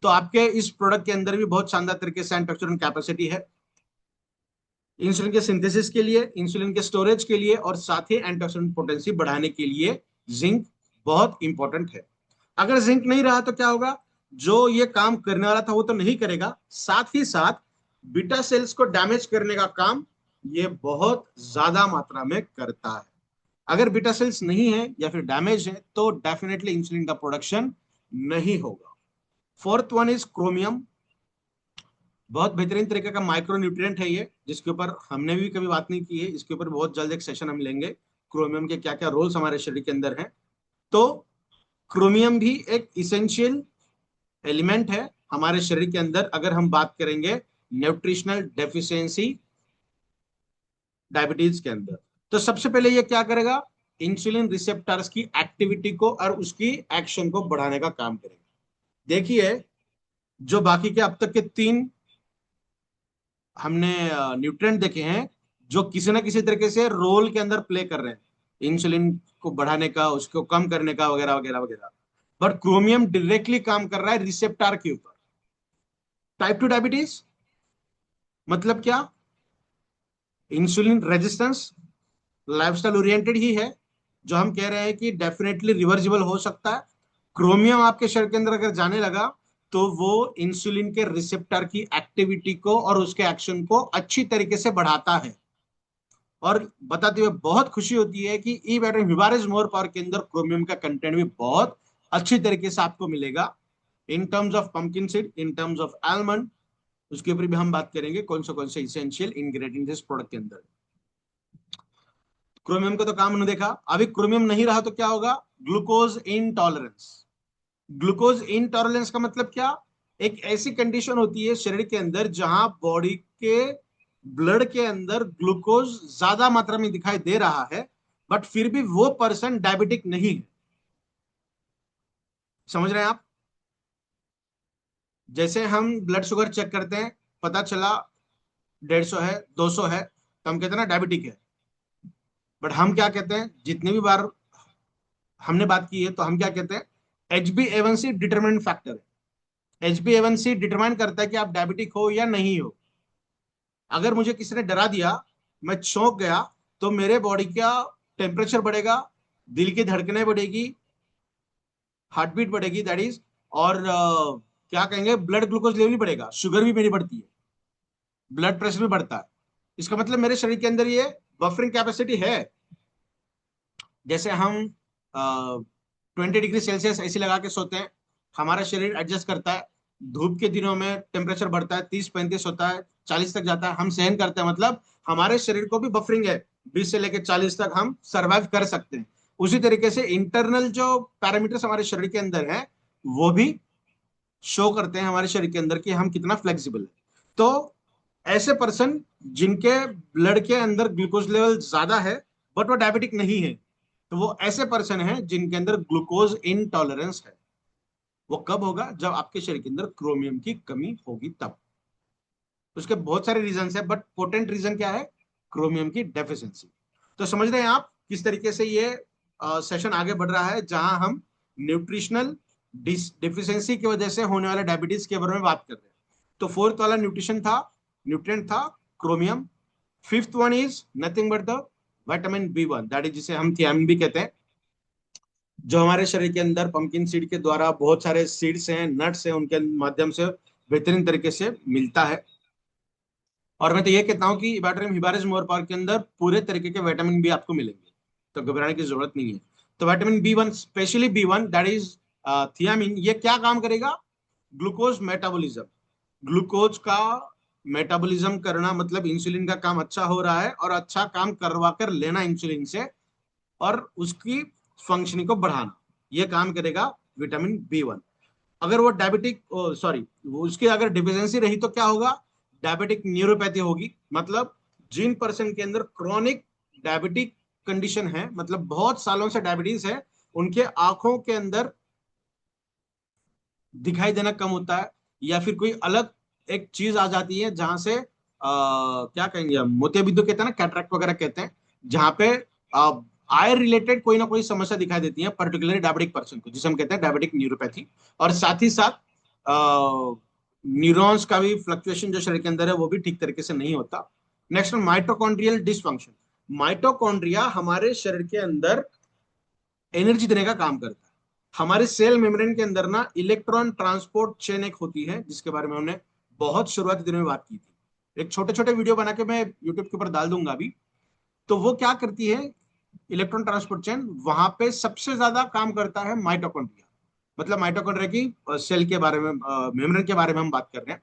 तो आपके इस प्रोडक्ट के अंदर भी बहुत शानदार तरीके से एंटीऑक्सीडेंट कैपेसिटी है, इंसुलिन के सिंथेसिस के लिए, इंसुलिन के स्टोरेज के लिए, और साथ ही एंटीऑक्सीडेंट पोटेंसी बढ़ाने के लिए जिंक बहुत इंपॉर्टेंट है। अगर जिंक नहीं रहा तो क्या होगा? जो ये काम करने वाला था वो तो नहीं करेगा, साथ ही साथ बीटा सेल्स को डैमेज करने का काम ये बहुत ज्यादा मात्रा में करता है। अगर बीटा सेल्स नहीं है या फिर डैमेज है तो डेफिनेटली इंसुलिन का प्रोडक्शन नहीं होगा। Fourth one is chromium. बहुत बेहतरीन तरीके का माइक्रो न्यूट्रिएंट है ये, जिसके ऊपर हमने भी कभी बात नहीं की है। इसके ऊपर बहुत जल्द एक सेशन हम लेंगे, क्रोमियम के क्या क्या रोल्स हमारे शरीर के अंदर हैं। तो क्रोमियम भी एक इसेंशियल एलिमेंट है हमारे शरीर के अंदर, अगर हम बात करेंगे न्यूट्रिशनल डेफिशिएंसी डायबिटीज के अंदर। तो सबसे पहले ये क्या करेगा? इंसुलिन रिसेप्टर्स की एक्टिविटी को और उसकी एक्शन को बढ़ाने का काम करेगा। देखिए, जो बाकी के अब तक के 3 हमने न्यूट्रिएंट देखे हैं, जो किसी ना किसी तरीके से रोल के अंदर प्ले कर रहे हैं, इंसुलिन को बढ़ाने का, उसको कम करने का, वगैरह वगैरह वगैरह। बट क्रोमियम डायरेक्टली काम कर रहा है रिसेप्टर के ऊपर। टाइप 2 डायबिटीज मतलब क्या? इंसुलिन रेजिस्टेंस लाइफस्टाइल ओरिएंटेड ही है, जो हम कह रहे हैं कि डेफिनेटली रिवर्सिबल हो सकता है। क्रोमियम आपके शरीर के अंदर अगर जाने लगा तो वो इंसुलिन के रिसेप्टर की एक्टिविटी को और उसके एक्शन को अच्छी तरीके से बढ़ाता है। और बताते हुए बहुत खुशी होती है कि ई बैटरी हिबारिस मोर पावर के अंदर क्रोमियम का कंटेंट भी बहुत अच्छी तरीके से आपको मिलेगा, in terms of pumpkin seed, in terms of almond. उसके ऊपर भी हम बात करेंगे कौन से इसेंशियल इंग्रेडिएंट इस प्रोडक्ट के अंदर। क्रोमियम का तो काम नहीं देखा, अभी क्रोमियम नहीं रहा तो क्या होगा? Glucose intolerance. ग्लूकोज इनटॉलरेंस का मतलब क्या? एक ऐसी कंडीशन होती है शरीर के अंदर जहां बॉडी के ब्लड के अंदर ग्लूकोज ज्यादा मात्रा में दिखाई दे रहा है, बट फिर भी वो पर्सन डायबिटिक नहीं है। समझ रहे हैं आप? जैसे हम ब्लड शुगर चेक करते हैं, पता चला 150 है, 200 है, तो हम कहते हैं ना डायबिटिक है। बट हम क्या कहते हैं, जितनी भी बार हमने बात की है, तो हम क्या कहते हैं? HbA1c डिटरमिनेंट फैक्टर है। HbA1c डिटरमाइन करता है कि आप डायबिटिक हो या नहीं हो। अगर मुझे किसी ने डरा दिया, मैं चौंक गया, तो मेरे बॉडी का टेम्परेचर बढ़ेगा, दिल की धड़कनें बढ़ेगी, हार्ट बीट बढ़ेगी, दैट इज, और क्या कहेंगे, ब्लड ग्लूकोज लेवल भी बढ़ेगा, शुगर भी मेरी बढ़ती है, ब्लड प्रेशर भी बढ़ता है। इसका मतलब मेरे शरीर के अंदर ये बफरिंग कैपेसिटी है। जैसे हम 20 डिग्री सेल्सियस ऐसी लगा के सोते हैं, हमारा शरीर एडजस्ट करता है। धूप के दिनों में टेम्परेचर बढ़ता है, 30-35 होता है, 40 तक जाता है, हम सहन करते हैं। मतलब हमारे शरीर को भी बफरिंग है, 20 से लेकर 40 तक हम सरवाइव कर सकते हैं। उसी तरीके से इंटरनल जो पैरामीटर्स हमारे शरीर के अंदर है वो भी शो करते हैं हमारे शरीर के अंदर कि हम कितना फ्लेक्सिबल है। तो ऐसे पर्सन जिनके ब्लड के अंदर ग्लूकोज लेवल ज्यादा है बट वो डायबिटिक नहीं है, तो वो ऐसे पर्सन है जिनके अंदर ग्लूकोज इनटॉलरेंस है। वो कब होगा? जब आपके शरीर के अंदर क्रोमियम की कमी होगी तब। उसके बहुत सारे रीजन है बट पोटेंट रीजन क्या है? क्रोमियम की डेफिशिएंसी। तो समझ रहे हैं आप किस तरीके से ये सेशन आगे बढ़ रहा है, जहां हम न्यूट्रिशनल डिफिशियंसी की वजह से होने वाले डायबिटीज के बारे में बात कर रहे हैं। तो फोर्थ वाला न्यूट्रिशन था, न्यूट्रिएंट था chromium. Fifth one is nothing but the vitamin B1, that is जिसे हम थियामिन भी कहते हैं, जो हमारे शरीर के अंदर पंपकिन सीड के द्वारा बहुत सारे सीड्स हैं, नट्स हैं, उनके माध्यम से बेहतरीन तरीके से मिलता है। और मैं तो ये कहता हूँ कि बैटरी हिबारिस मोर पावर के अंदर पूरे तरीके के विटामिन बी आपको मिलेंगे, तो घबराने की जरूरत नहीं है। तो vitamin B1, specially B1 that is thiamine, ये क्या काम करेगा? Glucose metabolism. ग्लूकोज का मेटाबॉलिज्म करना मतलब इंसुलिन का काम अच्छा हो रहा है और अच्छा काम करवा कर लेना इंसुलिन से, और उसकी फंक्शनिंग को बढ़ाना, ये काम करेगा विटामिन B1। अगर वो डायबिटिक, सॉरी, उसकी अगर डिफिशियंसी रही तो क्या होगा? डायबिटिक न्यूरोपैथी होगी। मतलब जिन पर्सन के अंदर क्रॉनिक डायबिटिक कंडीशन है, मतलब बहुत सालों से डायबिटीज है, उनके आंखों के अंदर दिखाई देना कम होता है, या फिर कोई अलग एक चीज आ जाती है जहां से क्या कहेंगे हम, मोतियाबिंदु कहते हैं ना, कैटरेक्ट वगैरह कहते हैं, जहां पे आई रिलेटेड कोई ना कोई समस्या दिखाई देती है पर्टिकुलरली डायबिटिक पर्सन को, जिसे हम कहते हैं डायबिटिक न्यूरोपैथी। और साथ ही साथ न्यूरॉन्स का भी फ्लक्चुएशन जो शरीर के अंदर है वो भी ठीक तरीके से नहीं होता। Next, mitochondrial dysfunction. माइटोकॉन्ड्रिया हमारे शरीर के अंदर एनर्जी देने का काम करता है। हमारे सेल मेम्ब्रेन के अंदर ना इलेक्ट्रॉन ट्रांसपोर्ट चेन एक होती है, जिसके बारे में हमने बहुत शुरुआती दिनों में बात की थी। एक छोटे छोटे वीडियो बना के मैं यूट्यूब के ऊपर डाल दूंगा अभी। तो वो क्या करती है? इलेक्ट्रॉन ट्रांसपोर्ट चेन, वहां पे सबसे ज्यादा काम करता है माइटोकॉन्ड्रिया। मतलब माइटोकॉन्ड्रिया की सेल के बारे में, मेम्ब्रेन के बारे में हम बात कर रहे हैं,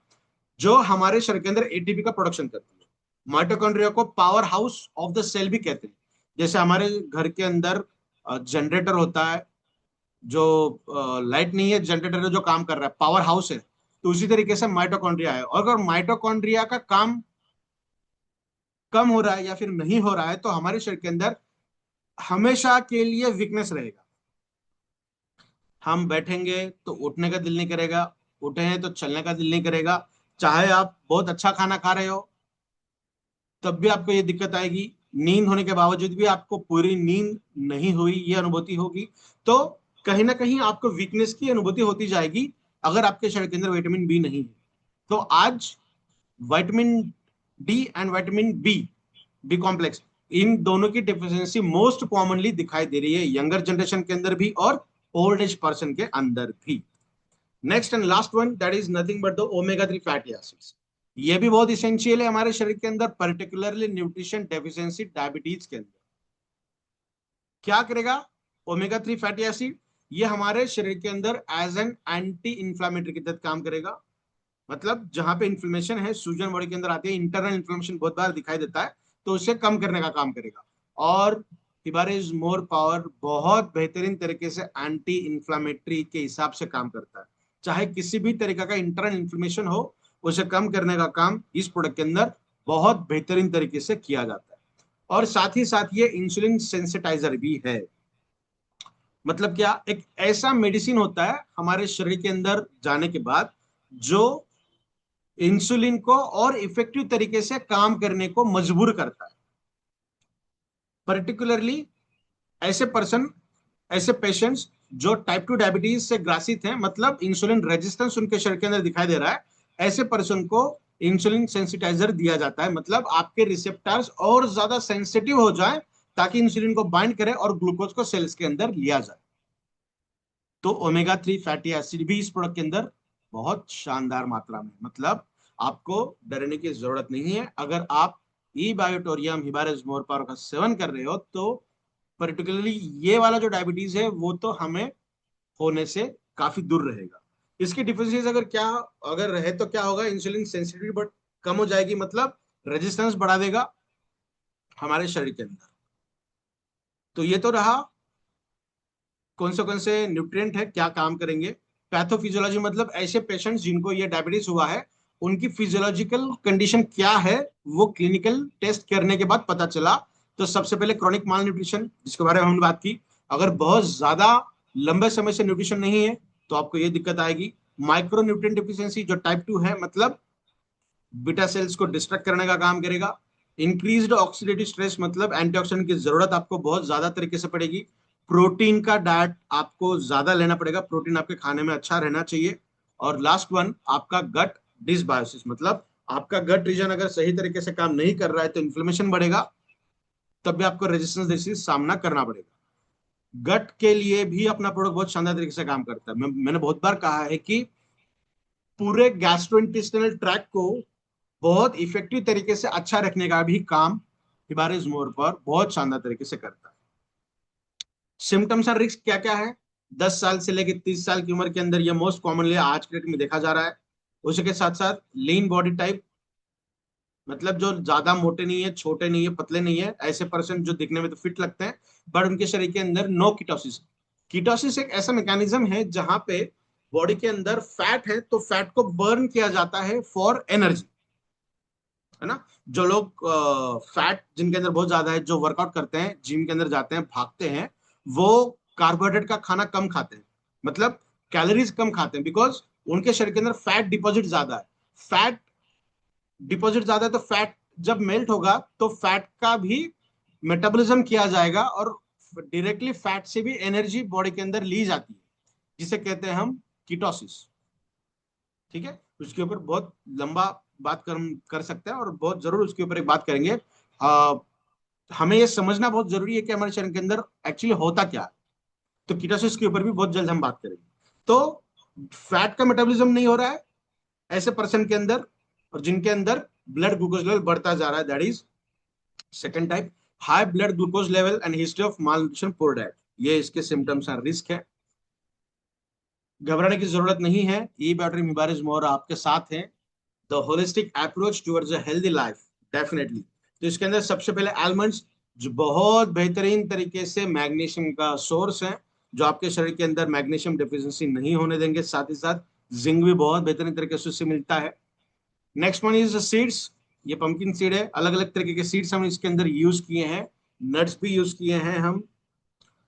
जो हमारे शरीर के अंदर एटीपी का प्रोडक्शन करती है। माइटोकॉन्ड्रिया को powerhouse of the cell भी कहते हैं। जैसे हमारे घर के अंदर जनरेटर होता है, जो लाइट नहीं है, जनरेटर है जो काम कर रहा है, पावर हाउस है, तो उसी तरीके से माइटोकॉन्ड्रिया है। और अगर माइटोकॉन्ड्रिया का काम कम हो रहा है या फिर नहीं हो रहा है, तो हमारे शरीर के अंदर हमेशा के लिए वीकनेस रहेगा। हम बैठेंगे तो उठने का दिल नहीं करेगा, उठे हैं तो चलने का दिल नहीं करेगा। चाहे आप बहुत अच्छा खाना खा रहे हो तब भी आपको ये दिक्कत आएगी। नींद होने के बावजूद भी आपको पूरी नींद नहीं हुई ये अनुभूति होगी। तो कहीं ना कहीं आपको वीकनेस की अनुभूति होती जाएगी अगर आपके शरीर के अंदर विटामिन B नहीं है। तो आज vitamin D and vitamin B complex, इन दोनों की डिफिशियंसी मोस्ट कॉमनली दिखाई दे रही है यंगर जनरेशन के अंदर भी और ओल्ड एज पर्सन के अंदर भी। Next and last one that is nothing but the omega 3 fatty acids. ये भी बहुत इसेंशियल है हमारे शरीर के अंदर, पर्टिकुलरली न्यूट्रिशन डेफिशिएंसी डायबिटीज के अंदर। क्या करेगा ओमेगा 3 फैटी एसिड? ये हमारे शरीर के अंदर एज एन एंटी इंफ्लामेटरी की तरह काम करेगा। मतलब जहां पे इन्फ्लेमेशन है, सूजन बॉडी के अंदर आती है, इंटरनल इन्फ्लेमेशन बहुत बार दिखाई देता है, तो उसे कम करने का काम करेगा। और हिबारिस मोर पावर बहुत बेहतरीन तरीके से एंटी इंफ्लामेटरी के हिसाब से काम करता है। चाहे किसी भी तरीके का इंटरनल इन्फ्लेमेशन हो, उसे कम करने का काम इस प्रोडक्ट के अंदर बहुत बेहतरीन तरीके से किया जाता है। और साथ ही साथ ये इंसुलिन सेंसिटाइजर भी है। मतलब क्या? एक ऐसा मेडिसिन होता है हमारे शरीर के अंदर जाने के बाद जो इंसुलिन को और इफेक्टिव तरीके से काम करने को मजबूर करता है। पर्टिकुलरली ऐसे पर्सन, ऐसे पेशेंट्स जो टाइप 2 डायबिटीज से ग्रासित हैं, मतलब इंसुलिन रेजिस्टेंस उनके शरीर के अंदर दिखाई दे रहा है, ऐसे पर्सन को इंसुलिन सेंसिटाइजर दिया जाता है। मतलब आपके रिसेप्टर्स और ज्यादा सेंसिटिव हो जाए ताकि इंसुलिन को बाइंड करे और ग्लूकोज को सेल्स के अंदर लिया जाए। तो ओमेगा 3 फैटी एसिड भी इस प्रोडक्ट के अंदर बहुत शानदार मात्रा में, मतलब आपको डरने की जरूरत नहीं है। अगर आप ई बायोटोरियम हिबारिस मोरपारो का सेवन कर रहे हो तो पर्टिकुलरली ये वाला जो डायबिटीज है वो तो हमें होने से काफी दूर रहेगा। इसकी डिफिशियंसी अगर रहे तो क्या होगा, इंसुलिन सेंसिटिविटी बट कम हो जाएगी, मतलब रेजिस्टेंस बढ़ा देगा हमारे शरीर के अंदर। तो ये तो रहा कौन से न्यूट्रिएंट है क्या काम करेंगे। पैथोफिजियोलॉजी मतलब ऐसे पेशेंट्स जिनको ये डायबिटीज हुआ है उनकी फिजियोलॉजिकल कंडीशन क्या है, वो क्लिनिकल टेस्ट करने के बाद पता चला। तो सबसे पहले क्रॉनिक माल न्यूट्रिशन, जिसके बारे में हमने बात की। अगर बहुत ज्यादा लंबे समय से न्यूट्रिशन नहीं है तो आपको ये दिक्कत आएगी। माइक्रो न्यूट्रिएंट डिफिशियंसी जो टाइप 2 है, मतलब बीटा सेल्स को डिस्ट्रक्ट करने का काम करेगा। इंक्रीज्ड ऑक्सीडेटिव स्ट्रेस मतलब एंटीऑक्सीडेंट की जरूरत आपको बहुत ज्यादा तरीके से पड़ेगी। प्रोटीन का डाइट आपको ज्यादा लेना पड़ेगा, प्रोटीन आपके खाने में अच्छा रहना चाहिए। और लास्ट वन आपका गट डिसबायोसिस, मतलब आपका गट रीजन अगर सही तरीके से काम नहीं कर रहा है तो इन्फ्लेमेशन बढ़ेगा, तब भी आपको रेजिस्टेंस डिसीज सामना करना पड़ेगा। गट के लिए भी अपना प्रोडक्ट बहुत शानदार तरीके से काम करता है। मैंने बहुत बार कहा है कि पूरे गैस्ट्रोइंटेस्टिनल ट्रैक को बहुत इफेक्टिव तरीके से अच्छा रखने का भी काम हिबारिस मोर पर बहुत शानदार तरीके से करता है। सिम्टम्स और रिस्क क्या क्या है, 10 साल से लेकर 30 साल की उम्र के अंदर ये मोस्ट कॉमनली आज के डेट में देखा जा रहा है। उसके साथ साथ लीन बॉडी टाइप, मतलब जो ज्यादा मोटे नहीं है, छोटे नहीं है, पतले नहीं है, ऐसे पर्सन जो दिखने में तो फिट लगते हैं बट उनके शरीर के अंदर नो कीटोसिस। कीटोसिस एक ऐसा मैकेनिज्म है जहां पे बॉडी के अंदर फैट है तो फैट को बर्न किया जाता है फॉर एनर्जी, है ना। जो लोग फैट जिनके अंदर बहुत ज्यादा है, जो वर्कआउट करते हैं, जिम के अंदर जाते हैं, भागते हैं, वो कार्बोहाइड्रेट का खाना कम खाते हैं, मतलब कैलोरीज कम खाते हैं, बिकॉज उनके शरीर के अंदर फैट डिपॉजिट ज्यादा है। फैट डिपॉजिट ज्यादा है तो फैट जब मेल्ट होगा तो फैट का भी मेटाबॉलिज्म किया जाएगा और डायरेक्टली फैट से भी एनर्जी बॉडी के अंदर ली जाती है, जिसे कहते हैं हम कीटोसिस। ठीक है, उसके ऊपर बहुत लंबा बात कर सकते हैं और बहुत जरूर उसके ऊपर एक बात करेंगे। आ, हमें ये समझना बहुत जरूरी है कि हमारे शरीर के अंदर एक्चुअली होता क्या है। तो कीटोसिस के ऊपर भी बहुत जल्द हम बात करेंगे। तो फैट का मेटाबॉलिज्म नहीं हो रहा है ऐसे पर्सन के अंदर और जिनके अंदर ब्लड ग्लूकोज लेवल बढ़ता जा रहा है, that is second type. High blood glucose level and history of mall nutrition, poor diet, ये इसके सिम्टम्स एंड रिस्क है। घबराने की जरूरत नहीं है, ई बैटरी मिबारिज मोर आपके साथ है। The holistic approach towards a healthy life, definitely. तो इसके अंदर सबसे पहले आलमंड्स, जो बहुत बेहतरीन तरीके से मैग्नीशियम का सोर्स है, जो आपके शरीर के अंदर मैग्नीशियम डिफिशियंसी नहीं होने देंगे। साथ ही साथ जिंक भी बहुत बेहतरीन तरीके से उससे मिलता है। नेक्स्ट वन इज सीड्स, ये पंपकिन सीड है। अलग अलग तरीके के सीड्स हम इसके अंदर यूज किए हैं, नट्स भी यूज किए हैं हम,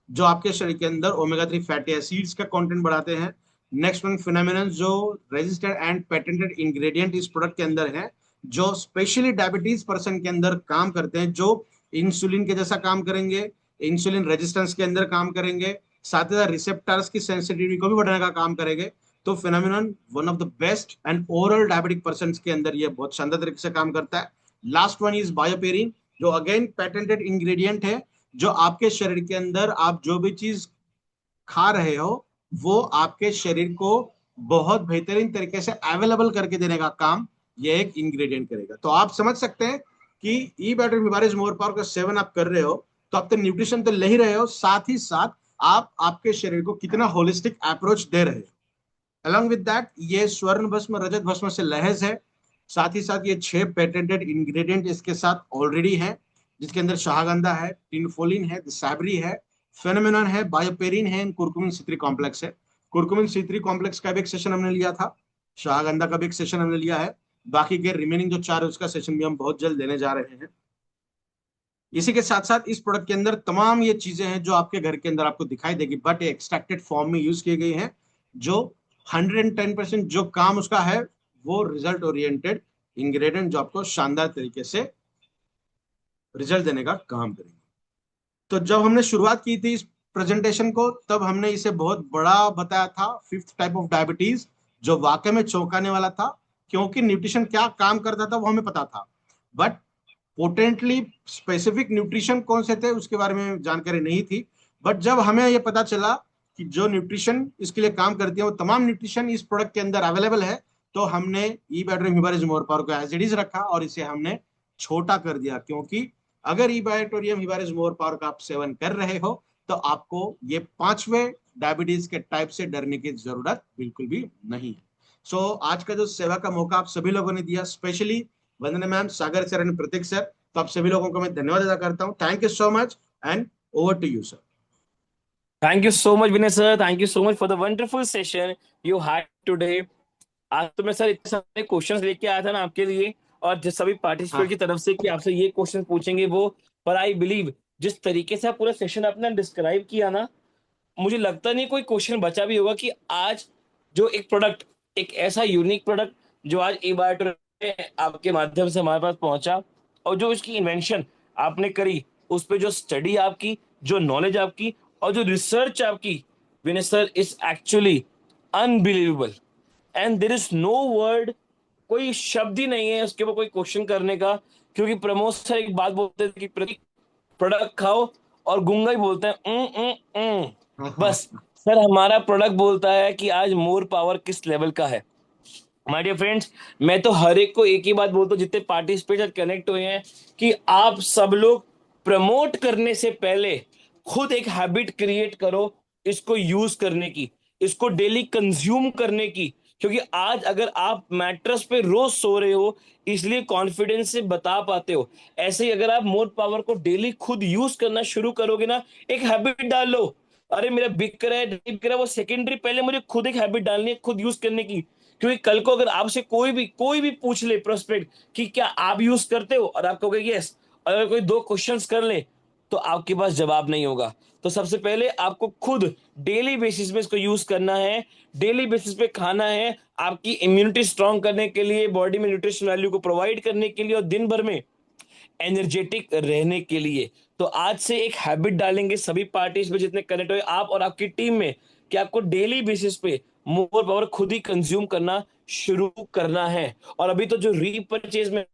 जो आपके शरीर के अंदर ओमेगा 3 फैटी एसिड्स का कंटेंट बढ़ाते हैं। नेक्स्ट वन फिनोमिनन, जो रजिस्टर्ड एंड पेटेंटेड इंग्रेडिएंट इस प्रोडक्ट के अंदर है, जो स्पेशली डायबिटीज पर्सन के अंदर काम करते हैं, जो इंसुलिन के जैसा काम करेंगे, इंसुलिन रेजिस्टेंस के अंदर काम करेंगे, साथ ही साथ रिसेप्टर्स की सेंसिटिविटी को भी बढ़ाने का काम करेंगे। तो phenomenon one of the best and oral diabetic person के अंदर ये बहुत शानदार तरीके से काम करता है। लास्ट वन इज बायोपेरिन, जो अगेन पेटेंटेड इंग्रेडिएंट है, जो आपके शरीर के अंदर आप जो भी चीज खा रहे हो वो आपके शरीर को बहुत बेहतरीन तरीके से अवेलेबल करके देने का काम ये एक इंग्रेडिएंट करेगा। तो आप समझ सकते हैं कि ई बैटरी बिवारिज मोर पावर का सेवन आप कर रहे हो तो आप तो न्यूट्रिशन तो ले ही रहे हो, साथ ही साथ आप आपके शरीर को कितना होलिस्टिक अप्रोच दे रहे हो। अलॉन्ग विद दैट ये स्वर्ण भस्म रजत भस्म से लहज है। साथ ही साथ ये 6 पेटेंटेड इंग्रेडिएंट इसके साथ ऑलरेडी है, जिसके अंदर शाहगंधा है, टिनफोलिन है, सैबरी है, फेनोमेनन है, बायोपेरिन है, कुरकुमिन C3 कॉम्प्लेक्स है। कुरकुमिन C3 कॉम्प्लेक्स का भी एक सेशन हमने लिया था, शाहगंधा का भी एक सेशन हमने लिया है। बाकी के रिमेनिंग जो 4 है उसका सेशन भी हम बहुत जल्द लेने जा रहे हैं। इसी के साथ साथ इस प्रोडक्ट के अंदर तमाम ये चीजें हैं जो आपके घर के अंदर आपको दिखाई देगी, बट एक्सट्रैक्टेड फॉर्म में यूज की गई हैं, जो 110% जो काम उसका है वो रिजल्ट ओरिएंटेड इंग्रेडिएंट, जो आपको शानदार तरीके से रिजल्ट देने का काम करेंगे। तो जब हमने शुरुआत की थी इस प्रेजेंटेशन को तब हमने इसे बहुत बड़ा बताया था, फिफ्थ टाइप ऑफ डायबिटीज, जो वाकई में चौंकाने वाला था, क्योंकि न्यूट्रिशन क्या काम करता था वो हमें पता था, बट पोटेंटली स्पेसिफिक न्यूट्रिशन कौन से थे उसके बारे में जानकारी नहीं थी। बट जब हमें यह पता चला कि जो न्यूट्रिशन इसके लिए काम करती है वो तमाम न्यूट्रिशन इस प्रोडक्ट के अंदर अवेलेबल है, तो हमने ई बैटरी हिबारिज मोर पावर को एज इट इज रखा और इसे हमने छोटा कर दिया, क्योंकि अगर ई बैटोरियम हिबारिज मोर पावर का आप सेवन कर रहे हो तो आपको ये पांचवें डायबिटीज के टाइप से डरने की जरूरत बिल्कुल भी नहीं है। आज का जो सेवा का मौका आप सभी लोगों ने दिया, specially Vandana ma'am, Sagar sir and Pratik sir, तो आप सभी लोगों को मैं धन्यवाद अदा करता हूँ। Thank you so much and over to you sir. Thank you so much Vinay sir, thank you so much for the wonderful session you had today. आज तो मैं सर इतने सारे क्वेश्चंस लेके आया था ना आपके लिए, और जिस सभी पार्टिसिपेंट की हाँ तरफ से कि आपसे ये क्वेश्चन पूछेंगे वो, पर आई बिलीव जिस तरीके से आप पूरा सेशन आपने डिस्क्राइब किया ना, मुझे लगता नहीं कोई क्वेश्चन बचा भी होगा कि आज जो एक प्रोडक्ट, एक ऐसा यूनिक प्रोडक्ट जो आज ए बायोटर में आपके माध्यम से हमारे पास पहुंचा, और जो इसकी इन्वेंशन आपने करी, उस पे जो स्टडी आपकी, जो नॉलेज आपकी, और जो रिसर्च आपकी, Vinay sir, is actually unbelievable. And there is no word, कोई शब्द ही नहीं है उसके ऊपर कोई क्वेश्चन करने का। क्योंकि प्रमोद सर एक बात बोलते थे कि प्रतीक, प्रोडक्ट खाओ, और गुंगा ही बोलते हैं हाँ हाँ। बस। सर हमारा प्रोडक्ट बोलता है कि आज मोर पावर किस लेवल का है। माय डियर फ्रेंड्स, मैं तो हर एक को एक ही बात बोलता हूँ जितने पार्टिसिपेट कनेक्ट हुए हैं, कि आप सब लोग प्रमोट करने से पहले खुद एक हैबिट क्रिएट करो इसको यूज करने की, इसको डेली कंज्यूम करने की। क्योंकि आज अगर आप मैट्रेस पे रोज सो रहे हो इसलिए कॉन्फिडेंस से बता पाते हो, ऐसे ही अगर आप मोर पावर को डेली खुद यूज करना शुरू करोगे ना, एक हैबिट डाल लो। अरे मेरा बिक रहा है नहीं बिक रहा है वो सेकेंडरी, पहले मुझे खुद एक हैबिट डालनी है खुद यूज करने की। क्योंकि कल को अगर आपसे कोई भी पूछ ले प्रोस्पेक्ट कि क्या आप यूज करते हो, और आप कहोगे यस, अगर कोई दो क्वेश्चंस कर ले तो आपके पास जवाब नहीं होगा। तो सबसे पहले आपको खुद डेली बेसिस पे इसको यूज करना है, डेली बेसिस पे खाना है, आपकी इम्यूनिटी स्ट्रांग करने के लिए, बॉडी में न्यूट्रिशन वैल्यू को प्रोवाइड करने के लिए, और दिन भर में एनर्जेटिक रहने के लिए। तो आज से एक हैबिट डालेंगे सभी पार्टीज में जितने कनेक्ट हुए, आप और आपकी टीम में, कि आपको डेली बेसिस पे मोर पावर खुद ही कंज्यूम करना शुरू करना है। और अभी तो जो रीपरचेज में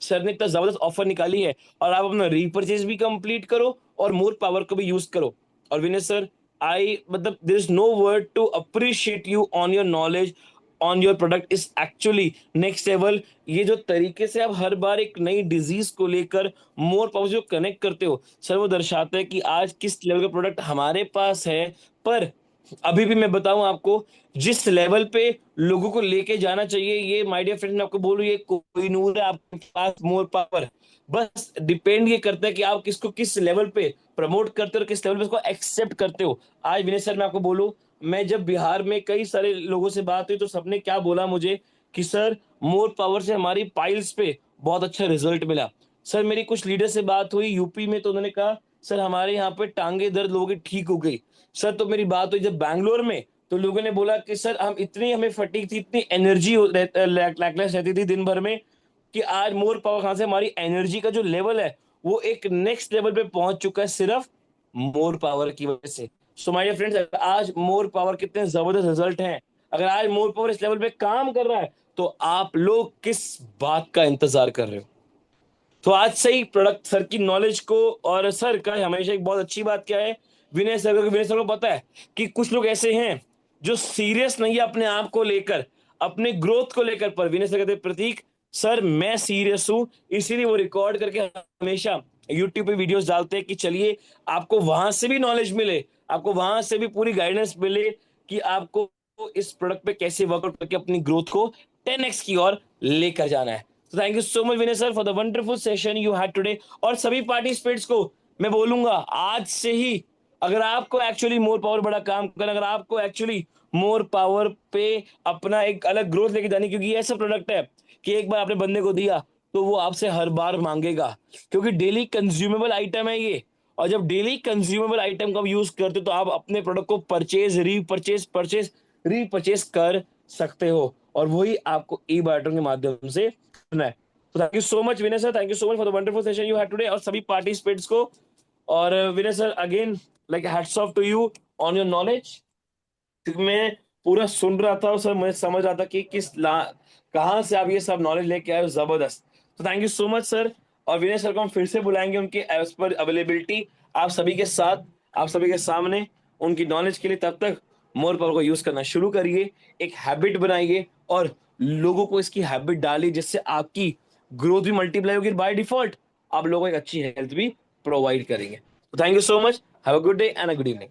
सर ने इतना जबरदस्त ऑफर निकाली है, और आप अपना रीपरचेज भी कंप्लीट करो और मोर पावर को भी यूज करो। और विनय सर, आई मतलब there is no word to appreciate you on your knowledge, on your product is actually next level. ये जो तरीके से आप हर बार एक नई डिजीज को लेकर मोर पावर जो कनेक्ट करते हो सर, वो दर्शाता है कि आज किस लेवल का प्रोडक्ट हमारे पास है। पर अभी भी मैं बताऊं आपको, जिस लेवल पे लोगों को लेके जाना चाहिए, ये माय डियर फ्रेंड मैं आपको बोलूं, ये कोई नूर है आपके पास मोर पावर। बस डिपेंड ये करता है कि आप किसको किस लेवल पे प्रमोट करते हो और किस लेवल पे इसको एक्सेप्ट करते हो। आज विनय सर मैं आपको बोलूं, मैं जब बिहार में कई सारे लोगों से बात हुई तो सबने क्या बोला मुझे कि सर मोर पावर से हमारी पाइल्स पे बहुत अच्छा रिजल्ट मिला। सर मेरी कुछ लीडर से बात हुई यूपी में तो उन्होंने कहा सर हमारे यहाँ पे टांगे दर्द लोगों की ठीक हो गई। सर तो मेरी बात हुई जब बैंगलोर में, तो लोगों ने बोला कि सर हम इतनी हमें फटीग थी, इतनी एनर्जी लैकलेस रहती थी दिन भर में, कि आज मोर पावर खान से हमारी एनर्जी का जो लेवल है वो एक नेक्स्ट लेवल पे पहुंच चुका है सिर्फ मोर पावर की वजह से। सो माय डियर फ्रेंड्स, आज मोर पावर कितने जबरदस्त रिजल्ट हैं, अगर आज मोर पावर इस लेवल पे काम कर रहा है तो आप लोग किस बात का इंतजार कर रहे हो। तो आज से ही प्रोडक्ट सर की नॉलेज को, और सर का हमेशा एक बहुत अच्छी बात क्या है, विनय सर को पता है कि कुछ लोग ऐसे हैं जो सीरियस नहीं है अपने आप को लेकर, अपने ग्रोथ को लेकर। पर विनय सर कहते हैं, प्रतीक सर मैं सीरियस हूं, इसीलिए वो रिकॉर्ड करके हमेशा यूट्यूब पे वीडियोस डालते हैं कि चलिए आपको वहां से भी नॉलेज मिले, आपको वहां से भी पूरी गाइडेंस मिले कि आपको इस प्रोडक्ट पे कैसे वर्कआउट करके अपनी ग्रोथ को 10x की ओर लेकर जाना है। तो thank you so much Vinay sir for the wonderful session you had today. और सभी पार्टिसिपेंट्स को मैं बोलूंगा आज से ही, अगर आपको एक्चुअली मोर पावर बड़ा काम करना, अगर आपको एक्चुअली मोर पावर पे अपना एक अलग ग्रोथ लेके जानी, क्योंकि ये ऐसा प्रोडक्ट है कि एक बार आपने बंदे को दिया तो वो आपसे हर बार मांगेगा, क्योंकि डेली कंज्यूमेबल आइटम है ये। और जब डेली कंज्यूमेबल आइटम का यूज करते हो तो आप अपने प्रोडक्ट को रीपरचेज कर सकते हो, और वही आपको ई बायोटन के माध्यम से करना है। तो thank you so much Vinay sir, thank you so much for the wonderful session you had today, और सभी पार्टिसिपेंट्स को। और Vinay sir again, like hats off to you on your knowledge. क्योंकि मैं पूरा सुन रहा था और सर मुझे समझ रहा था कि कहाँ से आप ये सब नॉलेज लेके आए हो, जबरदस्त। तो thank you so much sir. और विनय सर को हम फिर से बुलाएंगे उनके एज पर अवेलेबिलिटी, आप सभी के साथ, आप सभी के सामने, उनकी नॉलेज के लिए। तब तक मोर पावर को यूज करना शुरू करिए, एक हैबिट बनाइए, और लोगों को इसकी हैबिट डालिए, जिससे आपकी ग्रोथ भी मल्टीप्लाई होगी, बाय डिफॉल्ट आप लोगों को एक अच्छी हेल्थ भी प्रोवाइड करेंगे। Thank you so much, have a good day and a good evening.